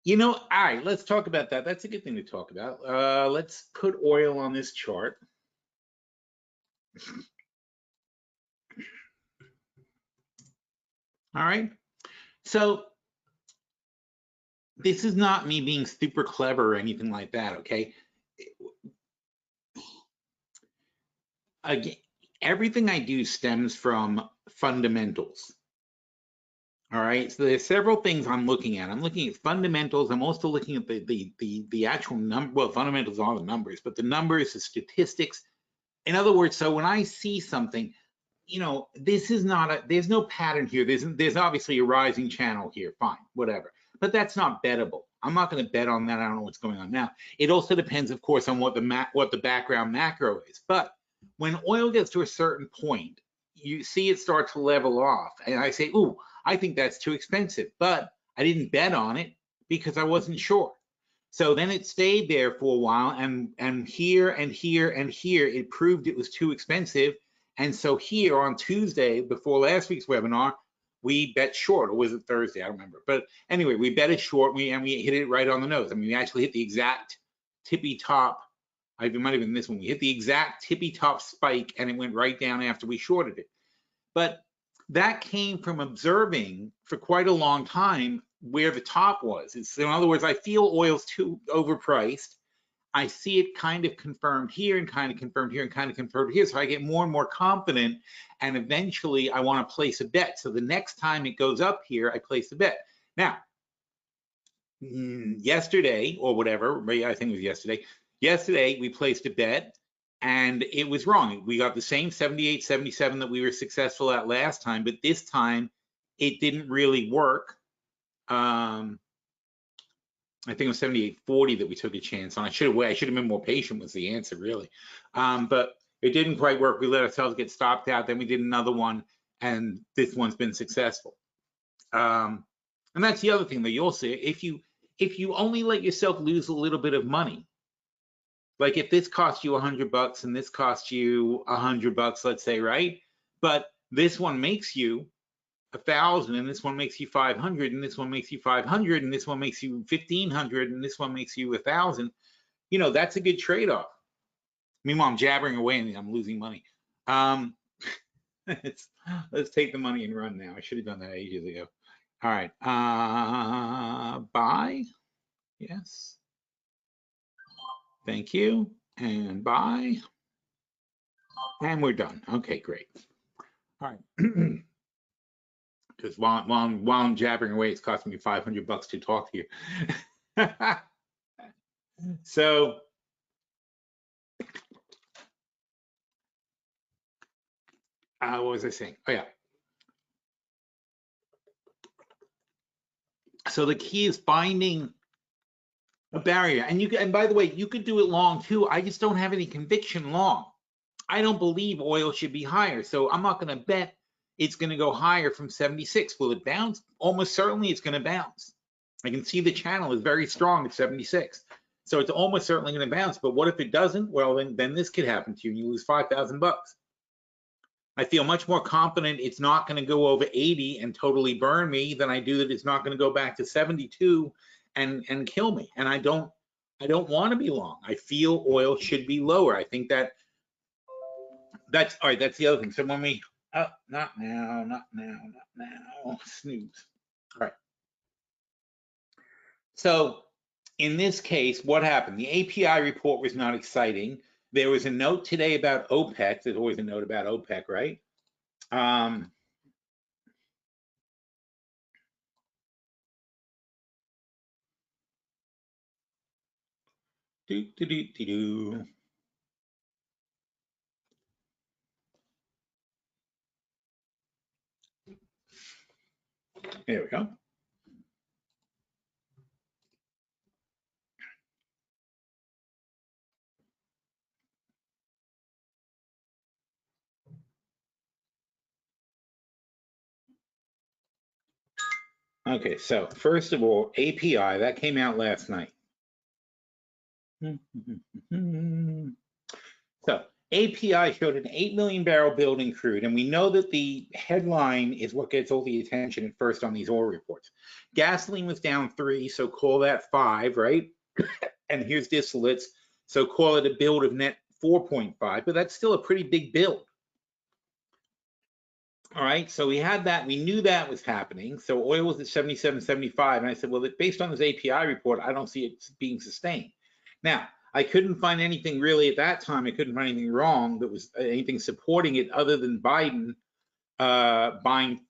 You know, all right, let's talk about that. That's a good thing to talk about. Let's put oil on this chart. All right. So this is not me being super clever or anything like that, okay? Again, everything I do stems from fundamentals. All right, so there's several things I'm looking at. I'm looking at fundamentals. I'm also looking at the actual number. Well, fundamentals are the numbers, but the numbers, the statistics. In other words, so when I see something, you know, this is not a. There's no pattern here. There's obviously a rising channel here. Fine, whatever. But that's not bettable. I'm not going to bet on that. I don't know what's going on now. It also depends, of course, on what the background macro is. But when oil gets to a certain point, you see it start to level off, and I say, "Ooh, I think that's too expensive," but I didn't bet on it because I wasn't sure. So then it stayed there for a while, and here and here and here, it proved it was too expensive. And so here on Tuesday, before last week's webinar, we bet short, or was it Thursday? I don't remember. But anyway, we bet it short, and we hit it right on the nose. I mean, we actually hit the exact tippy top. It might have been this one. We hit the exact tippy top spike, and it went right down after we shorted it. But that came from observing for quite a long time where the top was. In other words, I feel oil's too overpriced. I see it kind of confirmed here and kind of confirmed here and kind of confirmed here. So I get more and more confident, and eventually I want to place a bet. So the next time it goes up here, I place a bet. Now, yesterday or whatever, I think it was yesterday we placed a bet and it was wrong. We got the same 78, 77 that we were successful at last time, but this time it didn't really work. I think it was 78.40 that we took a chance on. I should have been more patient was the answer, really. But it didn't quite work. We let ourselves get stopped out. Then we did another one, and this one's been successful. And that's the other thing that you'll see. If you only let yourself lose a little bit of money, like if this cost you $100 and this cost you $100, let's say, right? But this one makes you 1,000, and this one makes you 500, and this one makes you 500, and this one makes you 1,500, and this one makes you 1,000. You know, that's a good trade-off. Meanwhile, I'm jabbering away and I'm losing money. Let's take the money and run now. I should have done that ages ago. All right, buy, yes. Thank you, and buy, and we're done. Okay, great. All right. Because while I'm jabbering away, it's costing me $500 to talk to you. So what was I saying? Oh yeah. So the key is finding a barrier, and by the way, you could do it long too. I just don't have any conviction long. I don't believe oil should be higher, so I'm not going to bet it's going to go higher from 76. Will it bounce? Almost certainly it's going to bounce. I can see the channel is very strong at 76. So it's almost certainly going to bounce. But what if it doesn't? Well, then this could happen to you and you lose $5,000. I feel much more confident it's not going to go over 80 and totally burn me than I do that it's not going to go back to 72 and kill me. And I don't want to be long. I feel oil should be lower. I think that's all right. That's the other thing. So when we not now, snooze. All right. So in this case, what happened? The API report was not exciting. There was a note today about OPEC. There's always a note about OPEC, right? There we go. Okay, so first of all, API, that came out last night. So API showed an 8 million barrel build in crude, and we know that the headline is what gets all the attention at first on these oil reports. Gasoline was down 3, so call that 5, right? And here's distillates, so call it a build of net 4.5, but that's still a pretty big build. All right, so we had that, we knew that was happening. So oil was at 77.75, and I said, well, based on this API report, I don't see it being sustained. Now, I couldn't find anything really at that time. I couldn't find anything wrong that was anything supporting it other than Biden buying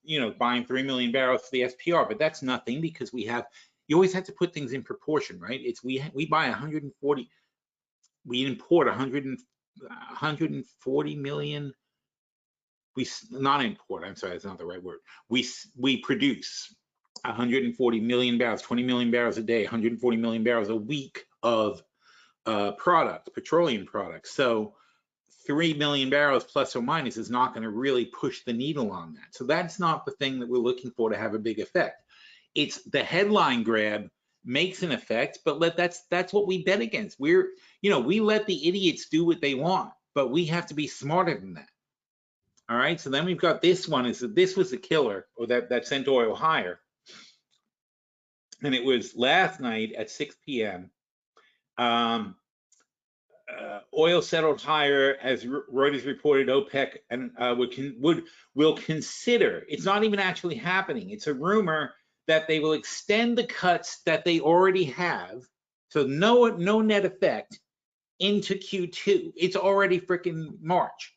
3 million barrels for the SPR, but that's nothing because you always have to put things in proportion, right? We buy 140, we import 140 million. Not import, I'm sorry, that's not the right word. We produce 140 million barrels, 20 million barrels a day, 140 million barrels a week of petroleum products. So 3 million barrels plus or minus is not going to really push the needle on that. So that's not the thing that we're looking for to have a big effect. It's the headline grab makes an effect, but that's what we bet against. We let the idiots do what they want, but we have to be smarter than that. All right, so then we've got this one, this was the killer, or that sent oil higher. And it was last night at 6 p.m. Oil settled higher as Reuters reported OPEC and will consider, it's not even actually happening, it's a rumor that they will extend the cuts that they already have, so no net effect, into Q2. It's already freaking March.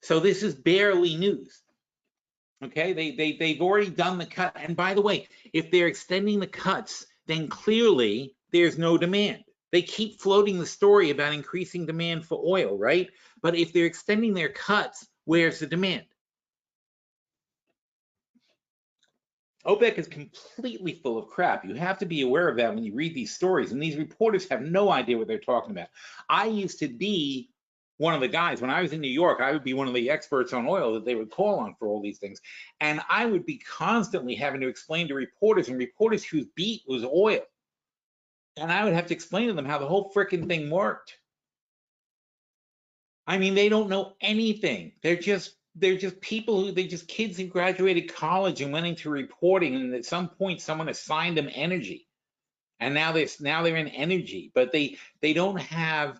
So this is barely news. Okay, they've already done the cut. And by the way, if they're extending the cuts, then clearly there's no demand. They keep floating the story about increasing demand for oil, right? But if they're extending their cuts, where's the demand? OPEC is completely full of crap. You have to be aware of that when you read these stories. And these reporters have no idea what they're talking about. I used to be one of the guys, when I was in New York, I would be one of the experts on oil that they would call on for all these things. And I would be constantly having to explain to reporters, and reporters whose beat was oil. And I would have to explain to them how the whole frickin' thing worked. I mean, they don't know anything. They're just people they're just kids who graduated college and went into reporting, and at some point someone assigned them energy. And now they're in energy, but they don't have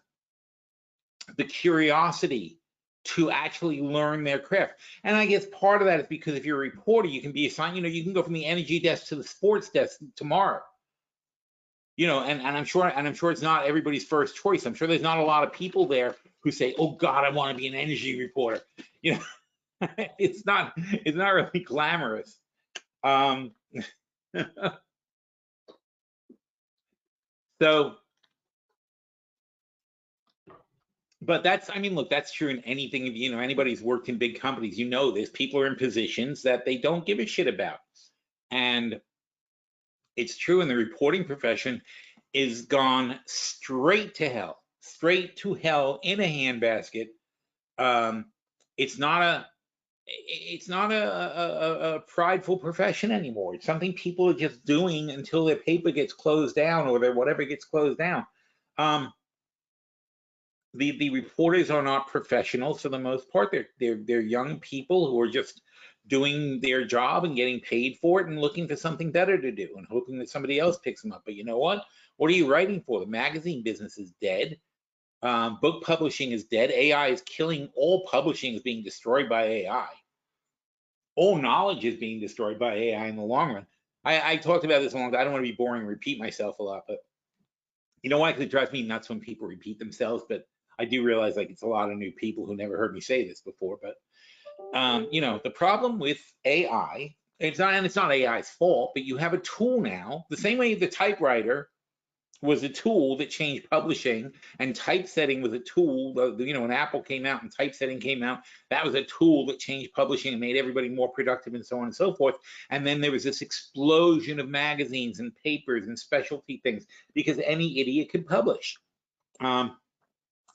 the curiosity to actually learn their craft. And I guess part of that is because if you're a reporter, you can be assigned, you can go from the energy desk to the sports desk tomorrow. And I'm sure it's not everybody's first choice. I'm sure there's not a lot of people there who say, oh God, I want to be an energy reporter. It's not really glamorous. So but that's true in anything. Anybody who's worked in big companies, this. People are in positions that they don't give a shit about. And it's true in the reporting profession is gone straight to hell in a handbasket. It's not a prideful profession anymore. It's something people are just doing until their paper gets closed down or their whatever gets closed down. The reporters are not professionals for the most part. They're young people who are just doing their job and getting paid for it and looking for something better to do and hoping that somebody else picks them up. But you know what? What are you writing for? The magazine business is dead. Book publishing is dead. AI is killing. All publishing is being destroyed by AI. All knowledge is being destroyed by AI in the long run. I talked about this a long time. I don't want to be boring and repeat myself a lot, but you know why? Because it drives me nuts when people repeat themselves. But I do realize it's a lot of new people who never heard me say this before. But the problem with AI, it's not AI's fault, but you have a tool now, the same way the typewriter was a tool that changed publishing, and typesetting was a tool. When Apple came out and typesetting came out, that was a tool that changed publishing and made everybody more productive and so on and so forth. And then there was this explosion of magazines and papers and specialty things because any idiot could publish.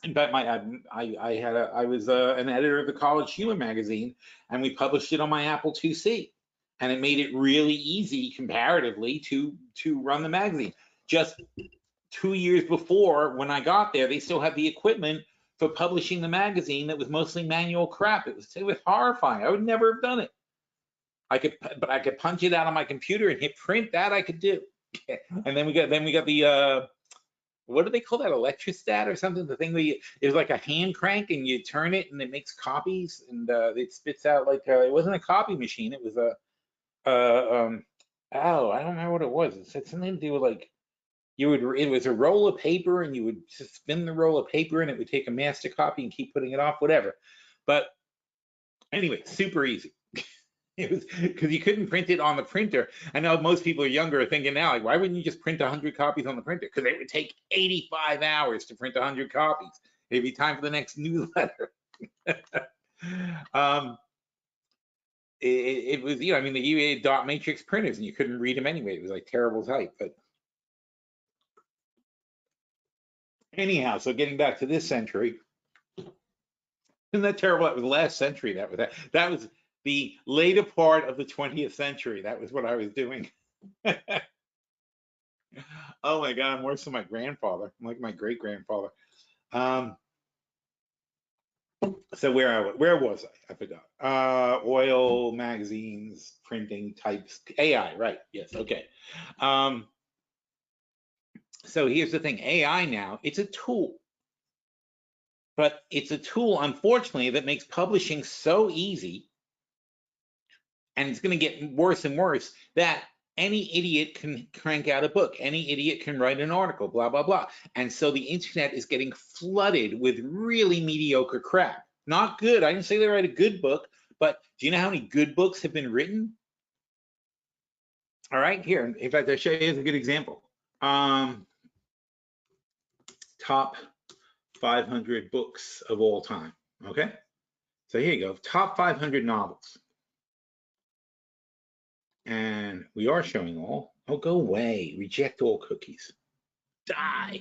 In fact, I was an editor of the College Humor magazine, and we published it on my Apple IIc, and it made it really easy comparatively to run the magazine. Just 2 years before, when I got there, they still had the equipment for publishing the magazine that was mostly manual crap. It was horrifying. I would never have done it. But I could punch it out on my computer and hit print. That I could do. And then we got the what do they call that? Electrostat or something? The thing where it was like a hand crank and you turn it and it makes copies and it spits out like it wasn't a copy machine. It was a oh, I don't remember what it was. It said something to do with like it was a roll of paper and you would just spin the roll of paper and it would take a master copy and keep putting it off, whatever. But anyway, super easy. It was because you couldn't print it on the printer. I know most people are younger are thinking now, like, why wouldn't you just print 100 copies on the printer? Because it would take 85 hours to print 100 copies. It'd be time for the next newsletter. It was, I mean, the dot matrix printers, and you couldn't read them anyway. It was like terrible type. But anyhow, so getting back to this century, isn't that terrible? That was last century. That was the later part of the 20th century. That was what I was doing. Oh my God, I'm worse than my grandfather. I'm like my great grandfather. So where was I? I forgot. Oil, magazines, printing, types, AI, right? Yes, okay. So here's the thing, AI now, it's a tool. But it's a tool, unfortunately, that makes publishing so easy, and it's going to get worse and worse, that any idiot can crank out a book. Any idiot can write an article, blah, blah, blah. And so the internet is getting flooded with really mediocre crap. Not good. I didn't say they write a good book, but do you know how many good books have been written? All right, here. In fact, I'll show you as a good example. Top 500 books of all time, okay? So here you go, top 500 novels. And we are showing all. Oh, go away, reject all cookies. Die.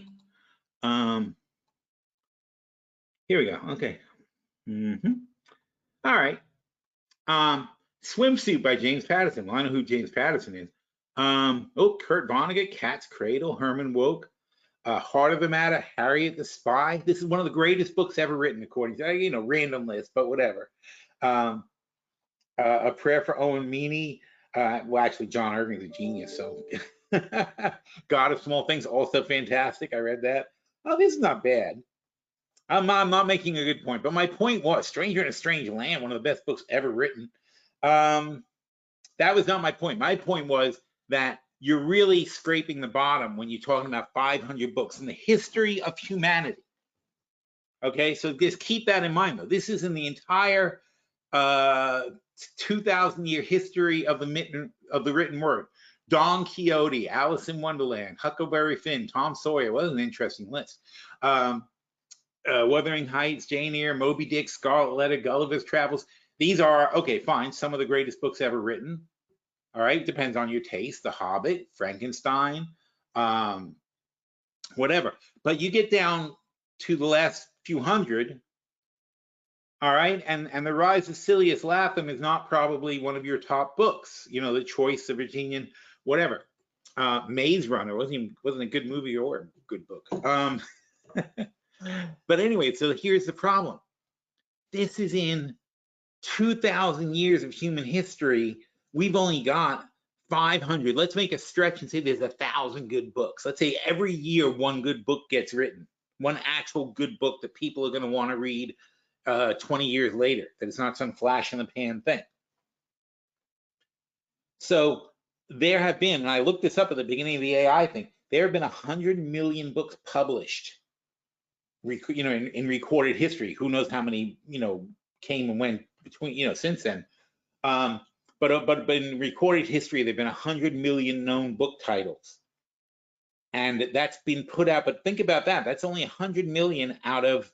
Here we go, okay. All right. Swimsuit by James Patterson. Well, I know who James Patterson is. Oh, Kurt Vonnegut, Cat's Cradle, Herman Wouk. Heart of the Matter, Harriet the Spy. This is one of the greatest books ever written, according to, random list, but whatever. A Prayer for Owen Meany. Well, actually, John Irving's a genius, so. God of Small Things, also fantastic. I read that. Oh, this is not bad. I'm not making a good point, but my point was Stranger in a Strange Land, one of the best books ever written. That was not my point. My point was that you're really scraping the bottom when you're talking about 500 books in the history of humanity. Okay, so just keep that in mind, though. This is in the entire 2,000-year history of the written word. Don Quixote, Alice in Wonderland, Huckleberry Finn, Tom Sawyer. What an interesting list. Wuthering Heights, Jane Eyre, Moby Dick, Scarlet Letter, Gulliver's Travels. These are, okay, fine, some of the greatest books ever written. All right, depends on your taste. The Hobbit, Frankenstein, whatever. But you get down to the last few hundred, all right, and The Rise of Silius Lapham is not probably one of your top books. The Choice of Virginian, whatever. Maze Runner wasn't a good movie or a good book. But anyway, so here's the problem. This is in 2,000 years of human history. We've only got 500. Let's make a stretch and say there's 1,000 good books. Let's say every year one good book gets written, one actual good book that people are going to want to read 20 years later, that it's not some flash in the pan thing. So there have been, and I looked this up at the beginning of the AI thing, there have been 100 million books published, in recorded history. Who knows how many, came and went between, since then. But in recorded history, there've been 100 million known book titles, and that's been put out. But think about that. That's only 100 million out of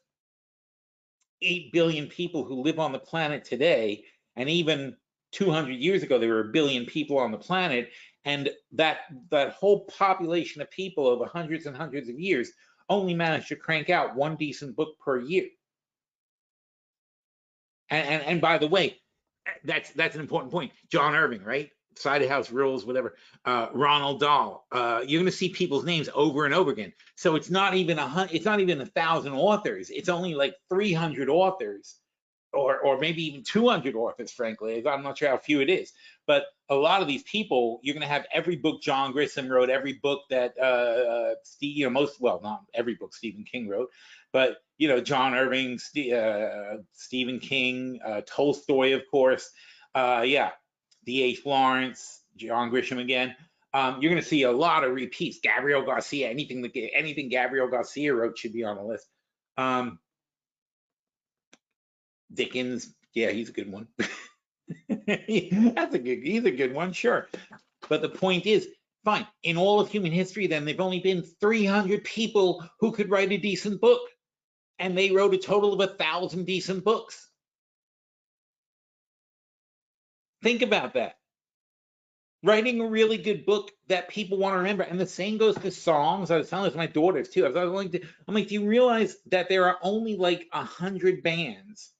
8 billion people who live on the planet today. And even 200 years ago, there were 1 billion people on the planet. And that whole population of people over hundreds and hundreds of years only managed to crank out one decent book per year. And by the way, that's an important point. John Irving, right? Cider House Rules, whatever, Ronald Dahl. You're going to see people's names over and over again. So it's not even it's not even 1,000 authors. It's only like 300 authors, or maybe even 200 authors. Frankly, I'm not sure how few it is. But a lot of these people, you're going to have every book John Grisham wrote, every book that not every book Stephen King wrote, but John Irving, Stephen King, Tolstoy, of course, D.H. Lawrence, John Grisham again. You're going to see a lot of repeats. Gabriel Garcia, anything Gabriel Garcia wrote should be on the list. Dickens, yeah, he's a good one. He's a good one, sure. But the point is, fine, in all of human history, then there've only been 300 people who could write a decent book, and they wrote a total of 1,000 decent books. Think about that. Writing a really good book that people want to remember, and the same goes for songs. I was telling this to my daughters too. I'm like, do you realize that there are only like 100 bands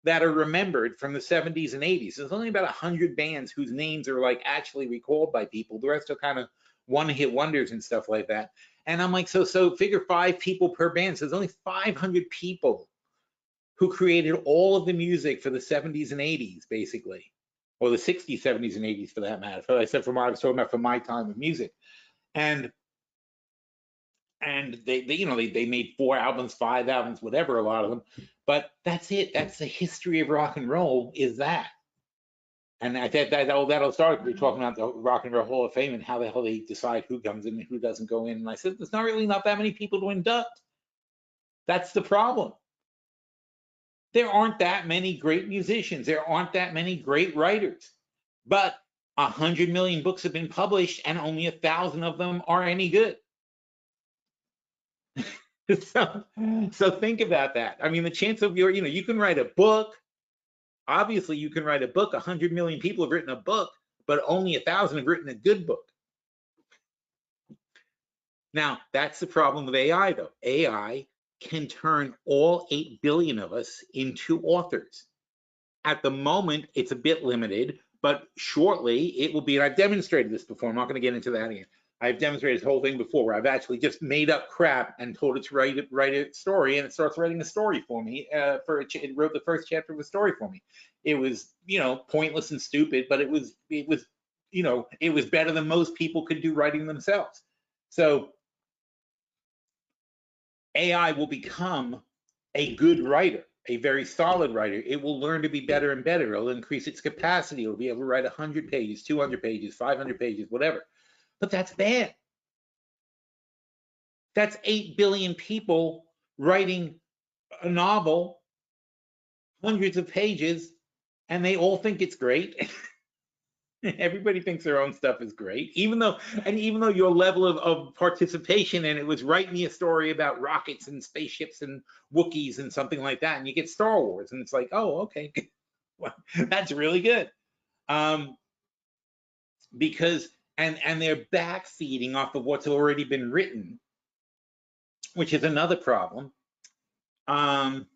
that are remembered from the 70s and 80s? There's only about 100 bands whose names are like actually recalled by people. The rest are kind of one-hit wonders and stuff like that. And I'm like, so figure 5 people per band. So there's only 500 people who created all of the music for the 70s and 80s, basically, or the 60s, 70s, and 80s for that matter. I said from what I was talking about for my time of music, and they made 4 albums, 5 albums, whatever, a lot of them. But that's it. That's the history of rock and roll, is that. And I think that'll start. We're talking about the Rock and Roll Hall of Fame and how the hell they decide who comes in and who doesn't go in. And I said, there's not that many people to induct. That's the problem. There aren't that many great musicians. There aren't that many great writers. But 100 million books have been published, and only 1,000 of them are any good. So think about that. I mean, the chance of you can write a book. Obviously, you can write a book. 100 million people have written a book, but only 1,000 have written a good book. Now, that's the problem with AI, though. AI can turn all 8 billion of us into authors. At the moment, it's a bit limited, but shortly it will be, and I've demonstrated this before. I'm not going to get into that again. I've demonstrated this whole thing before where I've actually just made up crap and told it to write a story, and it starts writing a story for me. It wrote the first chapter of a story for me. It was, pointless and stupid, but it was better than most people could do writing themselves. So AI will become a good writer, a very solid writer. It will learn to be better and better. It'll increase its capacity. It'll be able to write 100 pages, 200 pages, 500 pages, whatever. But that's bad. That's 8 billion people writing a novel, hundreds of pages, and they all think it's great. Everybody thinks their own stuff is great, even though your level of participation in it was write me a story about rockets and spaceships and Wookiees and something like that, and you get Star Wars, and it's like, oh, okay, well, that's really good, because and they're backfeeding off of what's already been written, which is another problem. And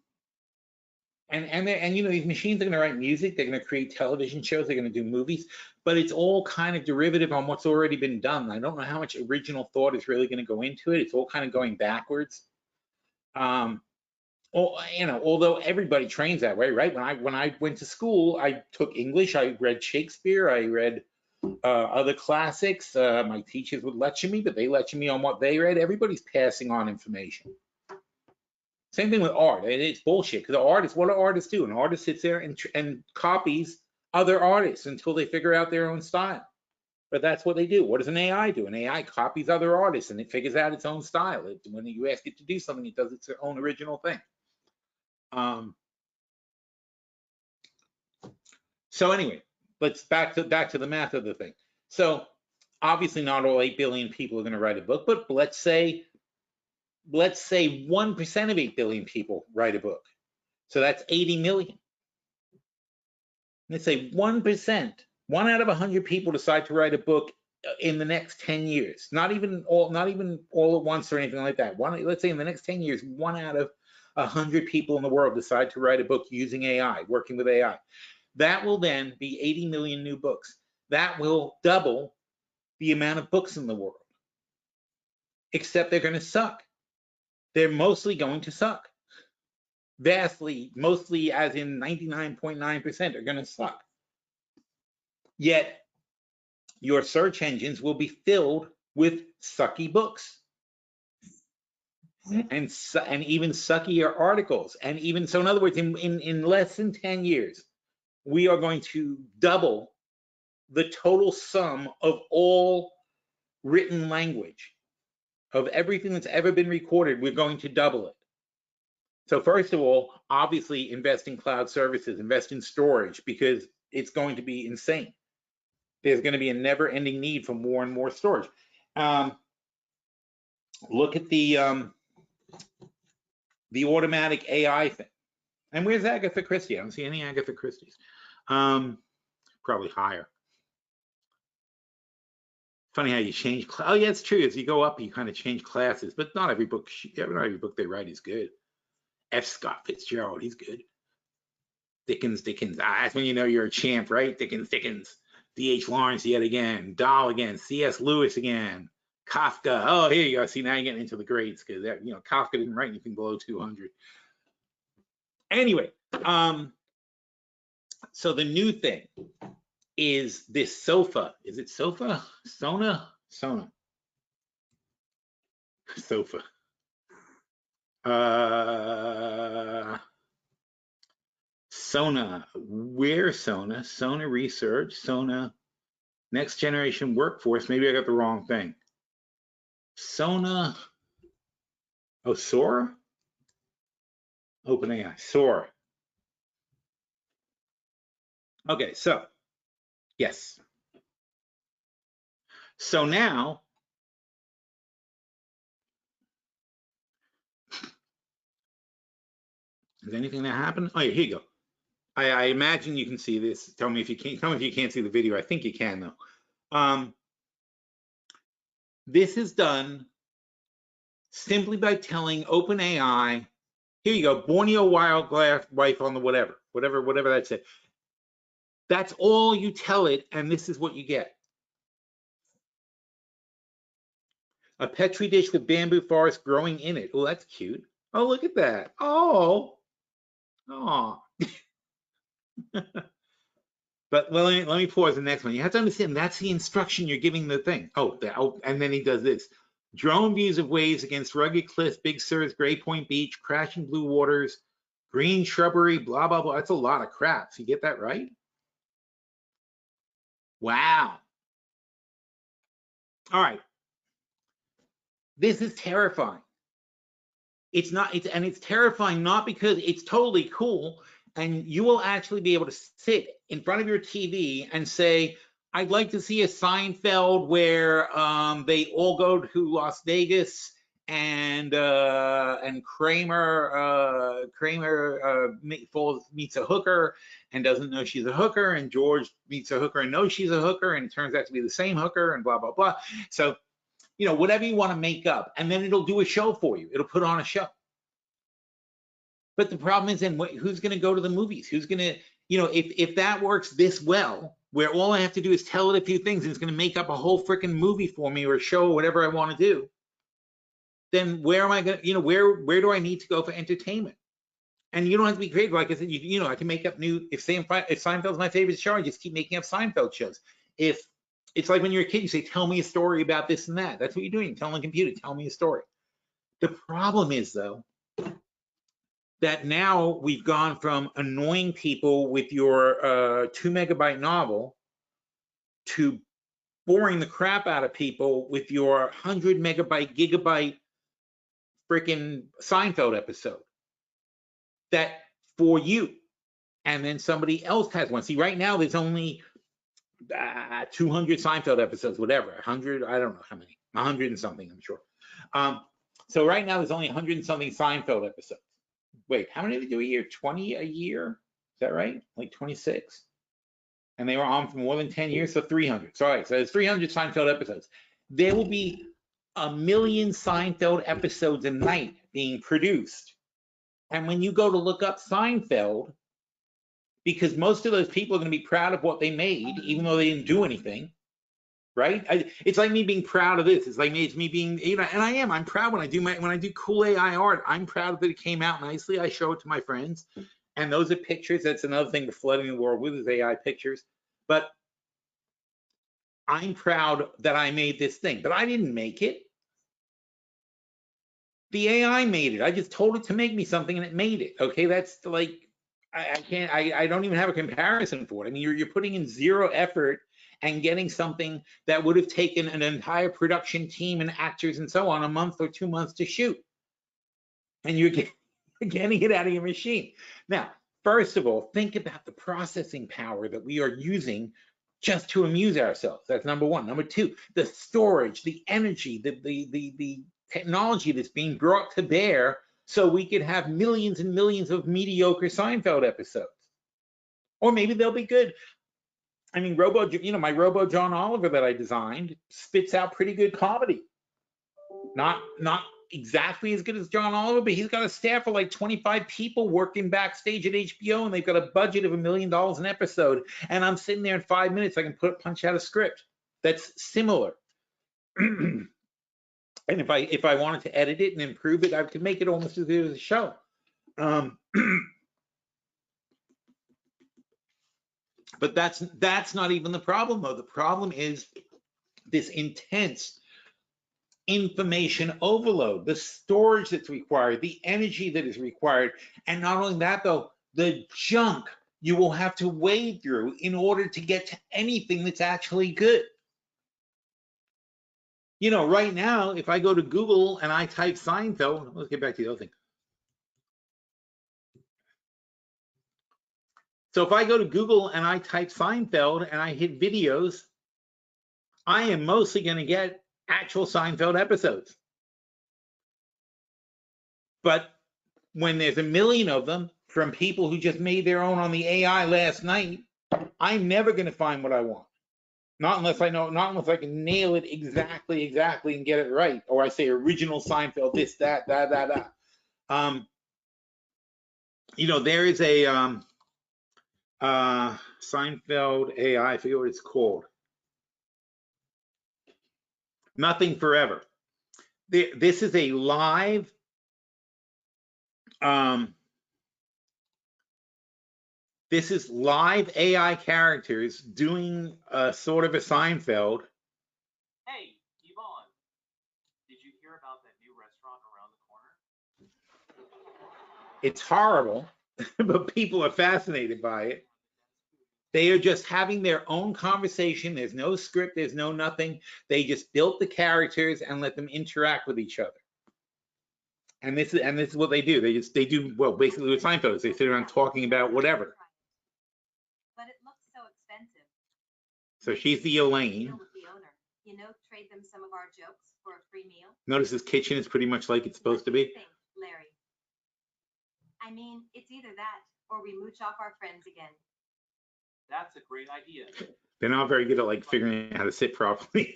these machines are going to write music, they're going to create television shows, they're going to do movies, but it's all kind of derivative on what's already been done. I don't know how much original thought is really going to go into it. It's all kind of going backwards. Although everybody trains that way, right? When I went to school, I took English, I read Shakespeare, I read other classics. My teachers would lecture me, but they lecture me on what they read. Everybody's passing on information. Same thing with art. It's bullshit, because what do artists do? An artist sits there and copies other artists until they figure out their own style. But that's what they do. What does an AI do? An AI copies other artists and it figures out its own style. When you ask it to do something, it does its own original thing. So anyway, let's back to the math of the thing. So obviously not all 8 billion people are going to write a book, but let's say 1% of 8 billion people write a book. So that's 80 million. Let's say 1%, 1 out of 100 people decide to write a book in the next 10 years. Not even all at once or anything like that. Let's say in the next 10 years, 1 out of 100 people in the world decide to write a book using AI, working with AI. That will then be 80 million new books. that will double the amount of books in the world. Except they're going to suck. They're mostly going to suck. Vastly, mostly as in 99.9% are going to suck. Yet your search engines will be filled with sucky books. And even suckier articles. And even so, in other words, in less than 10 years, we are going to double the total sum of all written language, of everything that's ever been recorded. We're going to double it. So first of all, obviously invest in cloud services, invest in storage, because it's going to be insane. There's going to be a never-ending need for more and more storage. Look at the automatic AI thing. And where's Agatha Christie? I don't see any Agatha Christie's. Probably higher. Funny how you change. Oh yeah, it's true. As you go up, you kind of change classes, but not every book they write is good. F. Scott Fitzgerald, he's good. Dickens. That's when you know you're a champ, right? Dickens. D.H. Lawrence yet again. Dahl again. C.S. Lewis again. Kafka. Oh, here you go. See, now you're getting into the grades because Kafka didn't write anything below 200. Anyway, so the new thing is this sofa. Is it sofa? Sona? Sona. Sofa. Sona. Where Sona? Sona Research. Sona Next Generation Workforce. Maybe I got the wrong thing. Sona. Oh, Sora? OpenAI. Sora. Okay, so yes. So now is anything that happened? Oh, yeah, here you go. I imagine you can see this. Tell me if you can't. Tell me if you can't see the video. I think you can though. This is done simply by telling OpenAI, here you go, Borneo wildlife on the whatever that's it. That's all you tell it, and this is what you get. A petri dish with bamboo forest growing in it. Oh, that's cute. Oh, look at that. Oh. But let me pause the next one. You have to understand that's the instruction you're giving the thing. And then he does this. Drone views of waves against rugged cliffs, Big Sur's, Gray Point Beach, crashing blue waters, green shrubbery, blah, blah, blah. That's a lot of crap. So you get that right? Wow. All right. This is terrifying. It's terrifying not because it's totally cool, and you will actually be able to sit in front of your TV and say, I'd like to see a Seinfeld where they all go to Las Vegas and Kramer meets a hooker and doesn't know she's a hooker, and George meets a hooker and knows she's a hooker, and it turns out to be the same hooker, and blah, blah, blah. So, whatever you want to make up, and then it'll do a show for you. It'll put on a show. But the problem is, then who's going to go to the movies? Who's going to, if that works this well, where all I have to do is tell it a few things and it's going to make up a whole freaking movie for me or a show or whatever I want to do, then where am I going to, where do I need to go for entertainment? And you don't have to be creative. Like I said, I can make up new, if Seinfeld's my favorite show, I just keep making up Seinfeld shows. If it's like when you're a kid, you say, tell me a story about this and that. That's what you're doing. You're telling the computer, tell me a story. The problem is, though, that now we've gone from annoying people with your 2 megabyte novel to boring the crap out of people with your 100 megabyte, gigabyte freaking Seinfeld episode. That for you, and then somebody else has one. See, right now there's only 200 Seinfeld episodes, whatever, 100, I don't know how many, 100 and something, I'm sure. So right now there's only 100 and something Seinfeld episodes. Wait, how many do they do a year? 20 a year? Is that right? Like 26? And they were on for more than 10 years, so 300. So, all right, so there's 300 Seinfeld episodes. There will be 1 million Seinfeld episodes a night being produced. And when you go to look up Seinfeld, because most of those people are going to be proud of what they made, even though they didn't do anything, right? It's like me being proud of this. It's like me being, you know, and I am. I'm proud when I do cool AI art. I'm proud that it came out nicely. I show it to my friends, and those are pictures. That's another thing we're flooding the world with is AI pictures. But I'm proud that I made this thing, but I didn't make it. The AI made it. I just told it to make me something and it made it. Okay, that's like, I don't even have a comparison for it. I mean, you're putting in zero effort and getting something that would have taken an entire production team and actors and so on a month or 2 months to shoot. And you're getting it out of your machine. Now, first of all, think about the processing power that we are using just to amuse ourselves. That's number one. Number two, the storage, the energy, the technology that's being brought to bear so we could have millions and millions of mediocre Seinfeld episodes. Or maybe they'll be good. I mean, my Robo John Oliver that I designed spits out pretty good comedy. Not exactly as good as John Oliver, but he's got a staff of like 25 people working backstage at HBO, and they've got a budget of $1 million an episode. And I'm sitting there in 5 minutes, I can punch out a script that's similar. And if I wanted to edit it and improve it, I could make it almost as good as a show. But that's not even the problem, though. The problem is this intense information overload, the storage that's required, the energy that is required, and not only that, though, the junk you will have to wade through in order to get to anything that's actually good. You know, right now, if I go to Google and I type Seinfeld, let's get back to the other thing. So if I go to Google and I type Seinfeld and I hit videos, I am mostly going to get actual Seinfeld episodes. But when there's 1 million of them from people who just made their own on the AI last night, I'm never going to find what I want. Not unless I can nail it exactly and get it right. Or I say original Seinfeld, this, that. You know, there is a Seinfeld AI, I forget what it's called. Nothing Forever. This is a live this is live AI characters doing a sort of a Seinfeld. Hey, Yvonne, did you hear about that new restaurant around the corner? It's horrible, but people are fascinated by it. They are just having their own conversation. There's no script, there's no nothing. They just built the characters and let them interact with each other. And this is what they do. They do well basically with Seinfeld. They sit around talking about whatever. But it looks so expensive. So she's the Elaine. With the owner, you know, trade them some of our jokes for a free meal. Notice this kitchen is pretty much like it's supposed to be. Think, Larry? I mean, it's either that or we mooch off our friends again. That's a great idea. They're not very good at like figuring out how to sit properly.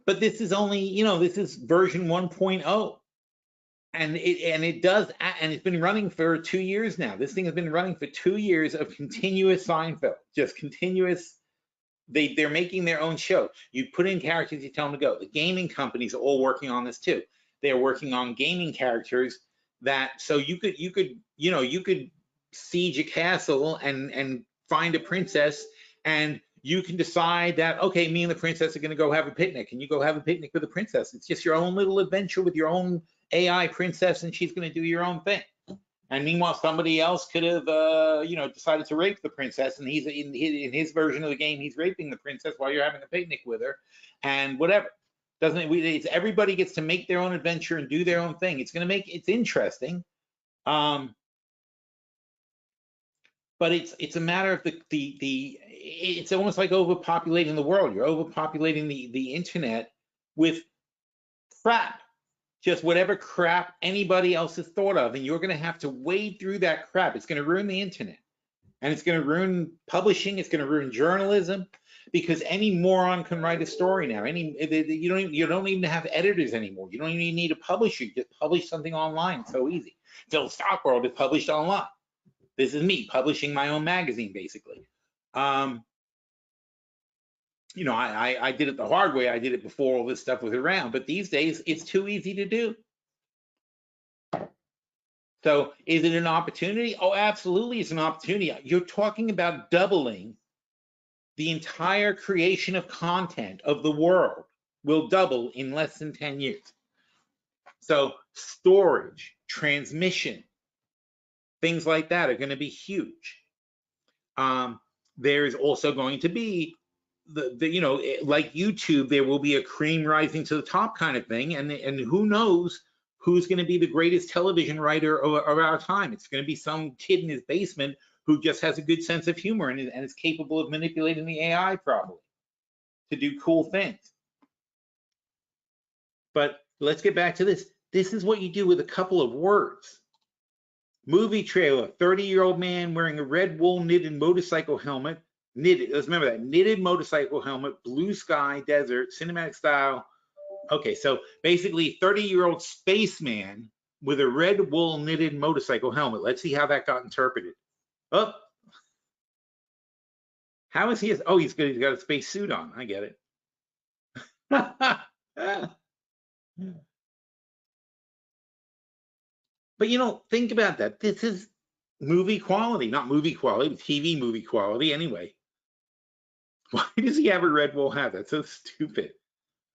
But this is only, you know, this is version 1.0. And it's been running for 2 years now. This thing has been running for 2 years of continuous Seinfeld, just continuous. They're making their own show. You put in characters, you tell them to go. The gaming companies are all working on this too. They're working on gaming characters that so you could siege a castle and find a princess, and you can decide that, okay, me and the princess are going to go have a picnic, and you go have a picnic with the princess. It's just your own little adventure with your own AI princess, and she's going to do your own thing. And meanwhile, somebody else could have, decided to rape the princess, and he's in his version of the game, he's raping the princess while you're having a picnic with her, and whatever. Everybody gets to make their own adventure and do their own thing. It's interesting. But it's a matter of it's almost like overpopulating the world. You're overpopulating the internet with crap, just whatever crap anybody else has thought of, and you're going to have to wade through that crap. It's going to ruin the internet, and it's going to ruin publishing. It's going to ruin journalism, because any moron can write a story now. You don't even have editors anymore. You don't even need a publisher. You just publish something online. It's so easy. PhilStockWorld is published online. This is me publishing my own magazine, basically. You know, I did it the hard way. I did it before all this stuff was around, but these days it's too easy to do. So is it an opportunity? Oh, absolutely, it's an opportunity. You're talking about doubling the entire creation of content of the world will double in less than 10 years. So storage, transmission, things like that are going to be huge. There's also going to be the you know, like YouTube, there will be a cream rising to the top kind of thing, and who knows who's going to be the greatest television writer of our time. It's going to be some kid in his basement who just has a good sense of humor and is capable of manipulating the AI probably to do cool things. But let's get back to this. This is what you do with a couple of words. Movie trailer, 30-year-old man wearing a red wool knitted motorcycle helmet. Knitted, let's remember that, knitted motorcycle helmet, blue sky, desert, cinematic style. Okay, so basically 30-year-old spaceman with a red wool knitted motorcycle helmet. Let's see how that got interpreted. Oh, how is he? Oh, he's good. He's got a space suit on. I get it. But you know, think about that. This is movie quality, not movie quality, TV movie quality anyway. Why does he have a red wool hat? That's so stupid.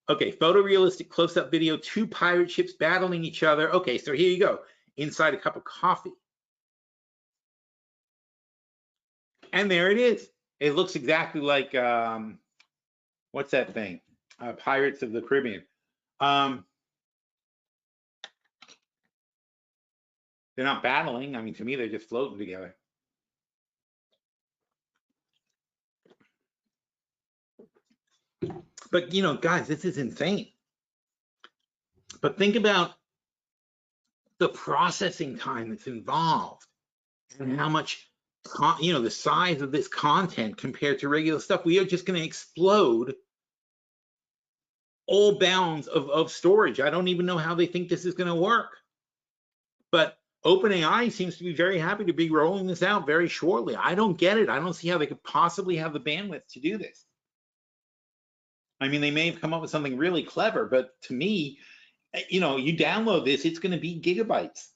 Okay, photorealistic close-up video, 2 pirate ships battling each other. Okay, so here you go. Inside a cup of coffee. And there it is. It looks exactly like, what's that thing? Pirates of the Caribbean. They're not battling. I mean, to me, they're just floating together. But, you know, guys, this is insane. But think about the processing time that's involved and how much, you know, the size of this content compared to regular stuff. We are just going to explode all bounds of storage. I don't even know how they think this is going to work. But OpenAI seems to be very happy to be rolling this out very shortly. I don't get it. I don't see how they could possibly have the bandwidth to do this. I mean, they may have come up with something really clever, but to me, you know, you download this, it's going to be gigabytes.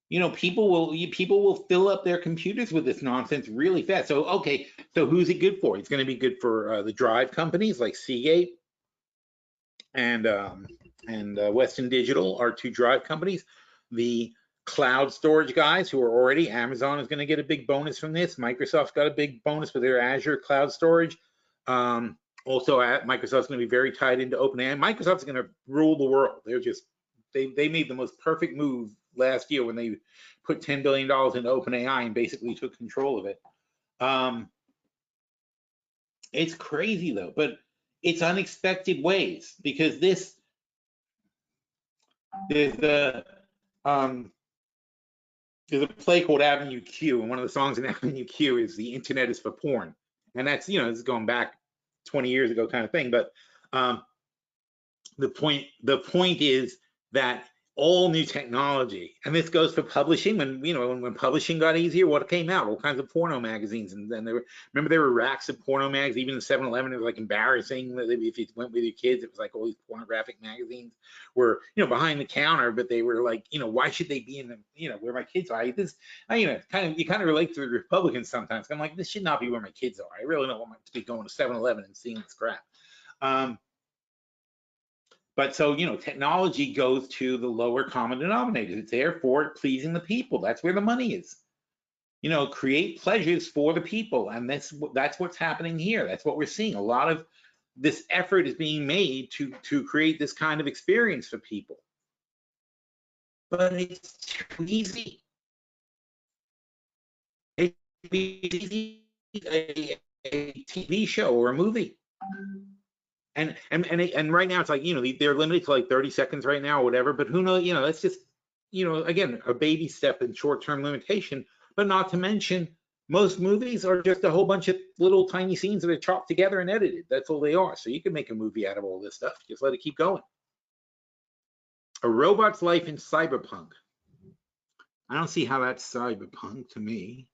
You know, people will fill up their computers with this nonsense really fast. So, okay, so who's it good for? It's going to be good for the drive companies like Seagate and Western Digital are 2 drive companies. The cloud storage guys who are already, Amazon is going to get a big bonus from this. Microsoft's got a big bonus with their Azure cloud storage. Also, Microsoft's going to be very tied into OpenAI. Microsoft's going to rule the world. They're just, they made the most perfect move last year when they put $10 billion into OpenAI and basically took control of it. It's crazy though, but it's unexpected ways, because this, there's a play called Avenue Q, and one of the songs in Avenue Q is "The Internet is for Porn," and that's, you know, this is going back 20 years ago kind of thing. But the point is that all new technology, and this goes for publishing. When, you know, when publishing got easier, what came out? All kinds of porno magazines, and then remember there were racks of porno mags. Even in 7-Eleven, it was like embarrassing if you went with your kids. It was like all these pornographic magazines were, you know, behind the counter, but they were like, you know, why should they be in the, you know, where my kids are? You know, you kind of relate to the Republicans sometimes. I'm like, this should not be where my kids are. I really don't want to be going to 7-Eleven and seeing this crap. But so, you know, technology goes to the lower common denominators. It's there for pleasing the people. That's where the money is. You know, create pleasures for the people. And that's what's happening here. That's what we're seeing. A lot of this effort is being made to create this kind of experience for people. But it's too easy. It's easy, a TV show or a movie. And right now it's like, you know, they're limited to like 30 seconds right now or whatever, but who knows, you know, that's just, you know, again, a baby step in short-term limitation. But not to mention, most movies are just a whole bunch of little tiny scenes that are chopped together and edited. That's all they are. So you can make a movie out of all this stuff. Just let it keep going. A Robot's Life in Cyberpunk. I don't see how that's cyberpunk to me.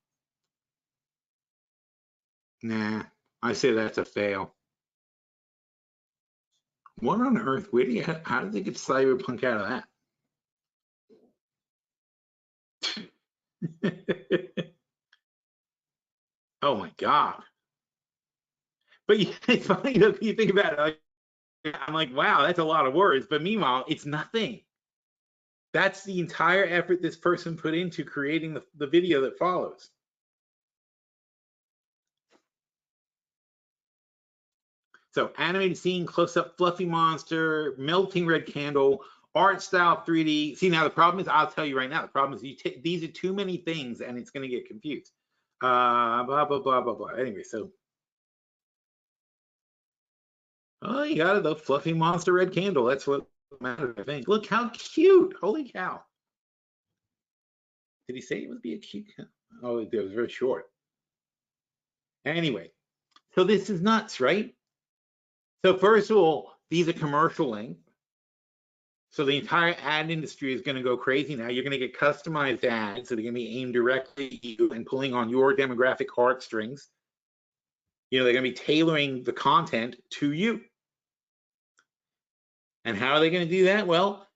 Nah, I say that's a fail. What on earth? How did they get cyberpunk out of that? Oh my God. But it's funny though, you think about it, like, I'm like, wow, that's a lot of words. But meanwhile, it's nothing. That's the entire effort this person put into creating the video that follows. So animated scene, close-up fluffy monster, melting red candle, art style 3D. See, now the problem is, I'll tell you right now, the problem is these are too many things and it's going to get confused. Blah, blah, blah, blah, blah. Anyway, so. Oh, you got it, the fluffy monster red candle. That's what matters, I think. Look how cute. Holy cow. Did he say it would be a cute? Oh, it was very short. Anyway, so this is nuts, right? So first of all, these are commercial length. So the entire ad industry is going to go crazy now. You're going to get customized ads that are going to be aimed directly at you and pulling on your demographic heartstrings. You know, they're going to be tailoring the content to you. And how are they going to do that? Well,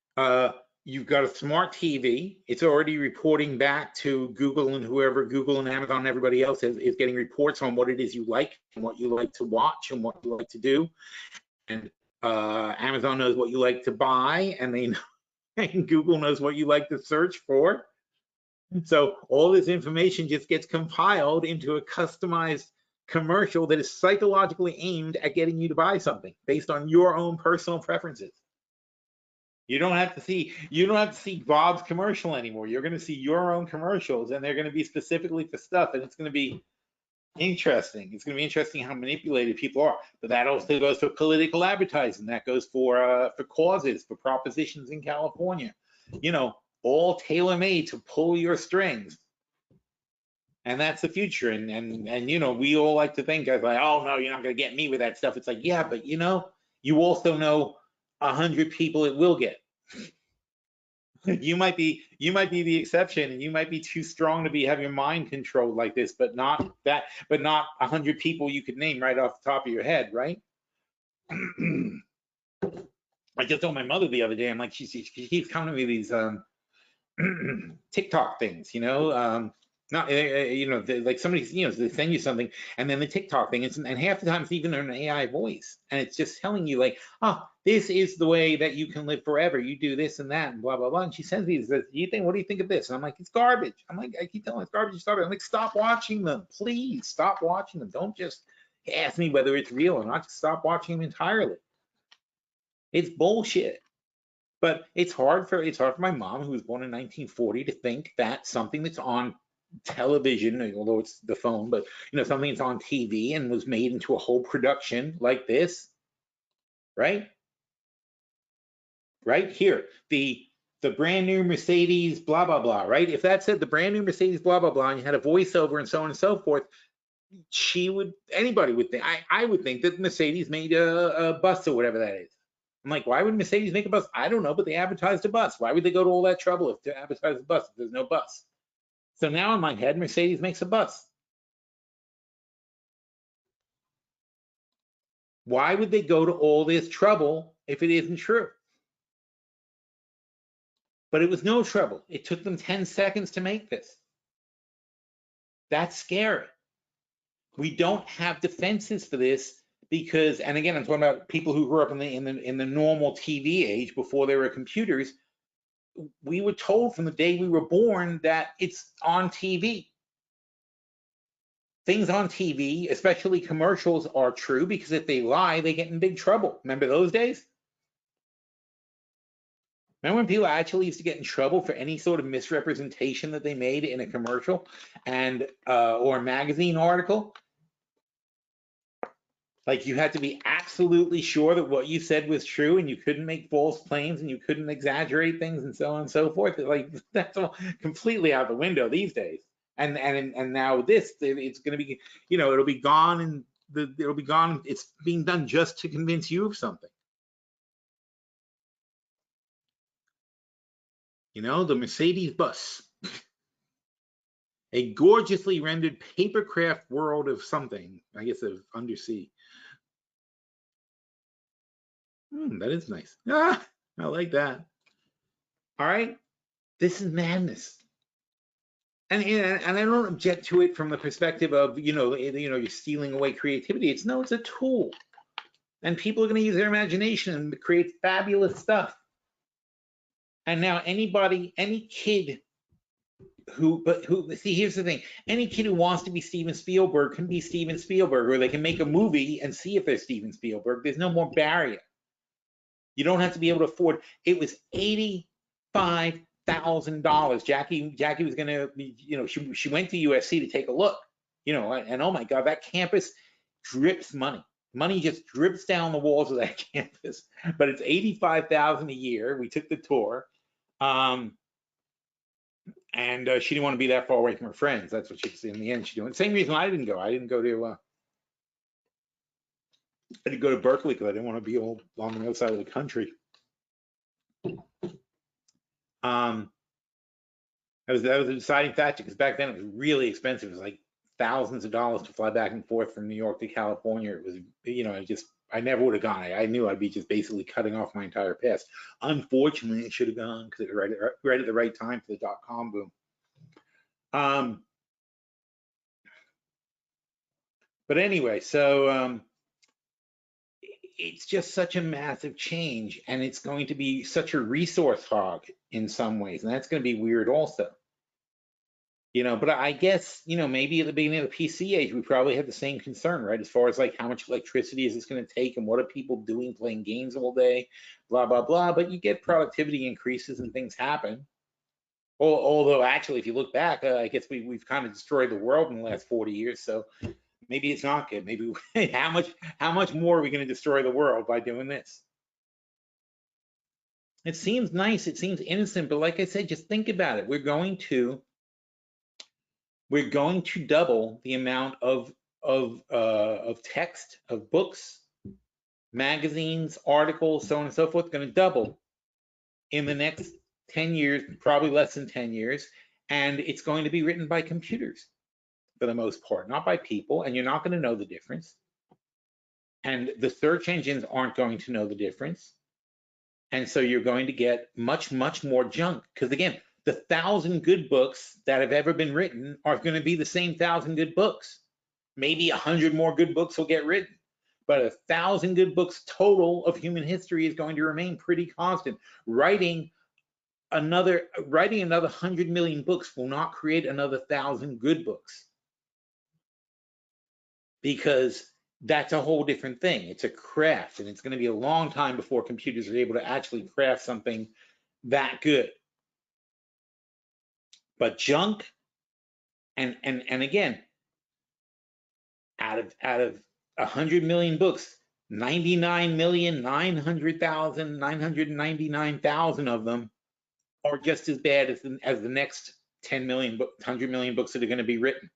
you've got a smart TV. It's already reporting back to Google and whoever, Google and Amazon and everybody else is getting reports on what it is you like and what you like to watch and what you like to do. And Amazon knows what you like to buy, and and Google knows what you like to search for. So all this information just gets compiled into a customized commercial that is psychologically aimed at getting you to buy something based on your own personal preferences. You don't have to see Bob's commercial anymore. You're going to see your own commercials, and they're going to be specifically for stuff, and it's going to be interesting. It's going to be interesting how manipulated people are. But that also goes for political advertising. That goes for causes, for propositions in California. You know, all tailor-made to pull your strings. And that's the future. And you know, we all like to think as like, oh no, you're not going to get me with that stuff. It's like, yeah, but you know, you also know 100 people it will get. You might be the exception, and you might be too strong to have your mind controlled like this, but not 100 people you could name right off the top of your head, right? I just told my mother the other day, I'm like, she keeps coming to me these TikTok things, you know, not you know, like somebody, you know, they send you something, and then the TikTok thing, and half the time it's even an AI voice, and it's just telling you like, oh, this is the way that you can live forever. You do this and that, and blah blah blah. And she sends me this. What do you think of this? And I'm like, it's garbage. I'm like, I keep telling her it's garbage. It's garbage. I'm like, stop watching them, please. Stop watching them. Don't just ask me whether it's real or not. Just stop watching them entirely. It's bullshit. But it's hard for my mom, who was born in 1940, to think that something that's on television, although it's the phone, but you know, something that's on TV and was made into a whole production like this, right? Right here, the brand new Mercedes, blah blah blah, right? If that said the brand new Mercedes, blah blah blah, and you had a voiceover and so on and so forth, anybody would think, I would think that Mercedes made a bus or whatever that is. I'm like, why would Mercedes make a bus? I don't know, but they advertised a bus. Why would they go to all that trouble to advertise a bus if there's no bus? So now in my head, Mercedes makes a bus. Why would they go to all this trouble if it isn't true? But it was no trouble. It took them 10 seconds to make this. That's scary. We don't have defenses for this because, and again, I'm talking about people who grew up in the normal TV age before there were computers. We were told from the day we were born that it's on TV. Things on TV, especially commercials, are true because if they lie, they get in big trouble. Remember those days? Remember when people actually used to get in trouble for any sort of misrepresentation that they made in a commercial and or a magazine article? Like, you had to be absolutely sure that what you said was true, and you couldn't make false claims, and you couldn't exaggerate things, and so on and so forth. Like, that's all completely out the window these days. And now this, it's going to be, you know, it'll be gone, and it'll be gone. It's being done just to convince you of something. You know, the Mercedes bus. A gorgeously rendered papercraft world of something, I guess of undersea. That is nice. Ah, I like that. All right, this is madness. And I don't object to it from the perspective of, you're stealing away creativity. It's a tool. And people are going to use their imagination and create fabulous stuff. And now any kid see, here's the thing. Any kid who wants to be Steven Spielberg can be Steven Spielberg, or they can make a movie and see if they're Steven Spielberg. There's no more barrier. You don't have to be able to afford. It was $85,000. Jackie was going to be, she went to USC to take a look, and oh my God, that campus drips money. Money just drips down the walls of that campus. But it's $85,000 a year. We took the tour. And she didn't want to be that far away from her friends. That's what she said in the end. She doing. Same reason I didn't go. I didn't go to Berkeley because I didn't want to be all on the other side of the country. That was a deciding factor because back then it was really expensive. It was like thousands of dollars to fly back and forth from New York to California. It was, I never would have gone. I knew I'd be just basically cutting off my entire past. Unfortunately, I should have gone because it was right at the right time for the .com boom. But anyway, so it's just such a massive change, and it's going to be such a resource hog in some ways, and that's going to be weird also. But I guess, maybe at the beginning of the PC age, we probably had the same concern, right? As far as like how much electricity is this going to take and what are people doing playing games all day, blah, blah, blah. But you get productivity increases and things happen. Although actually, if you look back, I guess we've kind of destroyed the world in the last 40 years. So maybe it's not good. Maybe how much more are we going to destroy the world by doing this? It seems nice. It seems innocent. But like I said, just think about it. We're going to double the amount of text, of books, magazines, articles, so on and so forth, going to double in the next 10 years, probably less than 10 years. And it's going to be written by computers for the most part, not by people. And you're not going to know the difference. And the search engines aren't going to know the difference. And so you're going to get much, much more junk. Because again, the 1,000 good books that have ever been written are going to be the same 1,000 good books. Maybe 100 more good books will get written, but 1,000 good books total of human history is going to remain pretty constant. Writing another 100 million books will not create another 1,000 good books, because that's a whole different thing. It's a craft, and it's going to be a long time before computers are able to actually craft something that good. But junk, and again, out of 100 million books, 99,900,999,000 of them are just as bad as the next 10 million, 100 million books that are going to be written.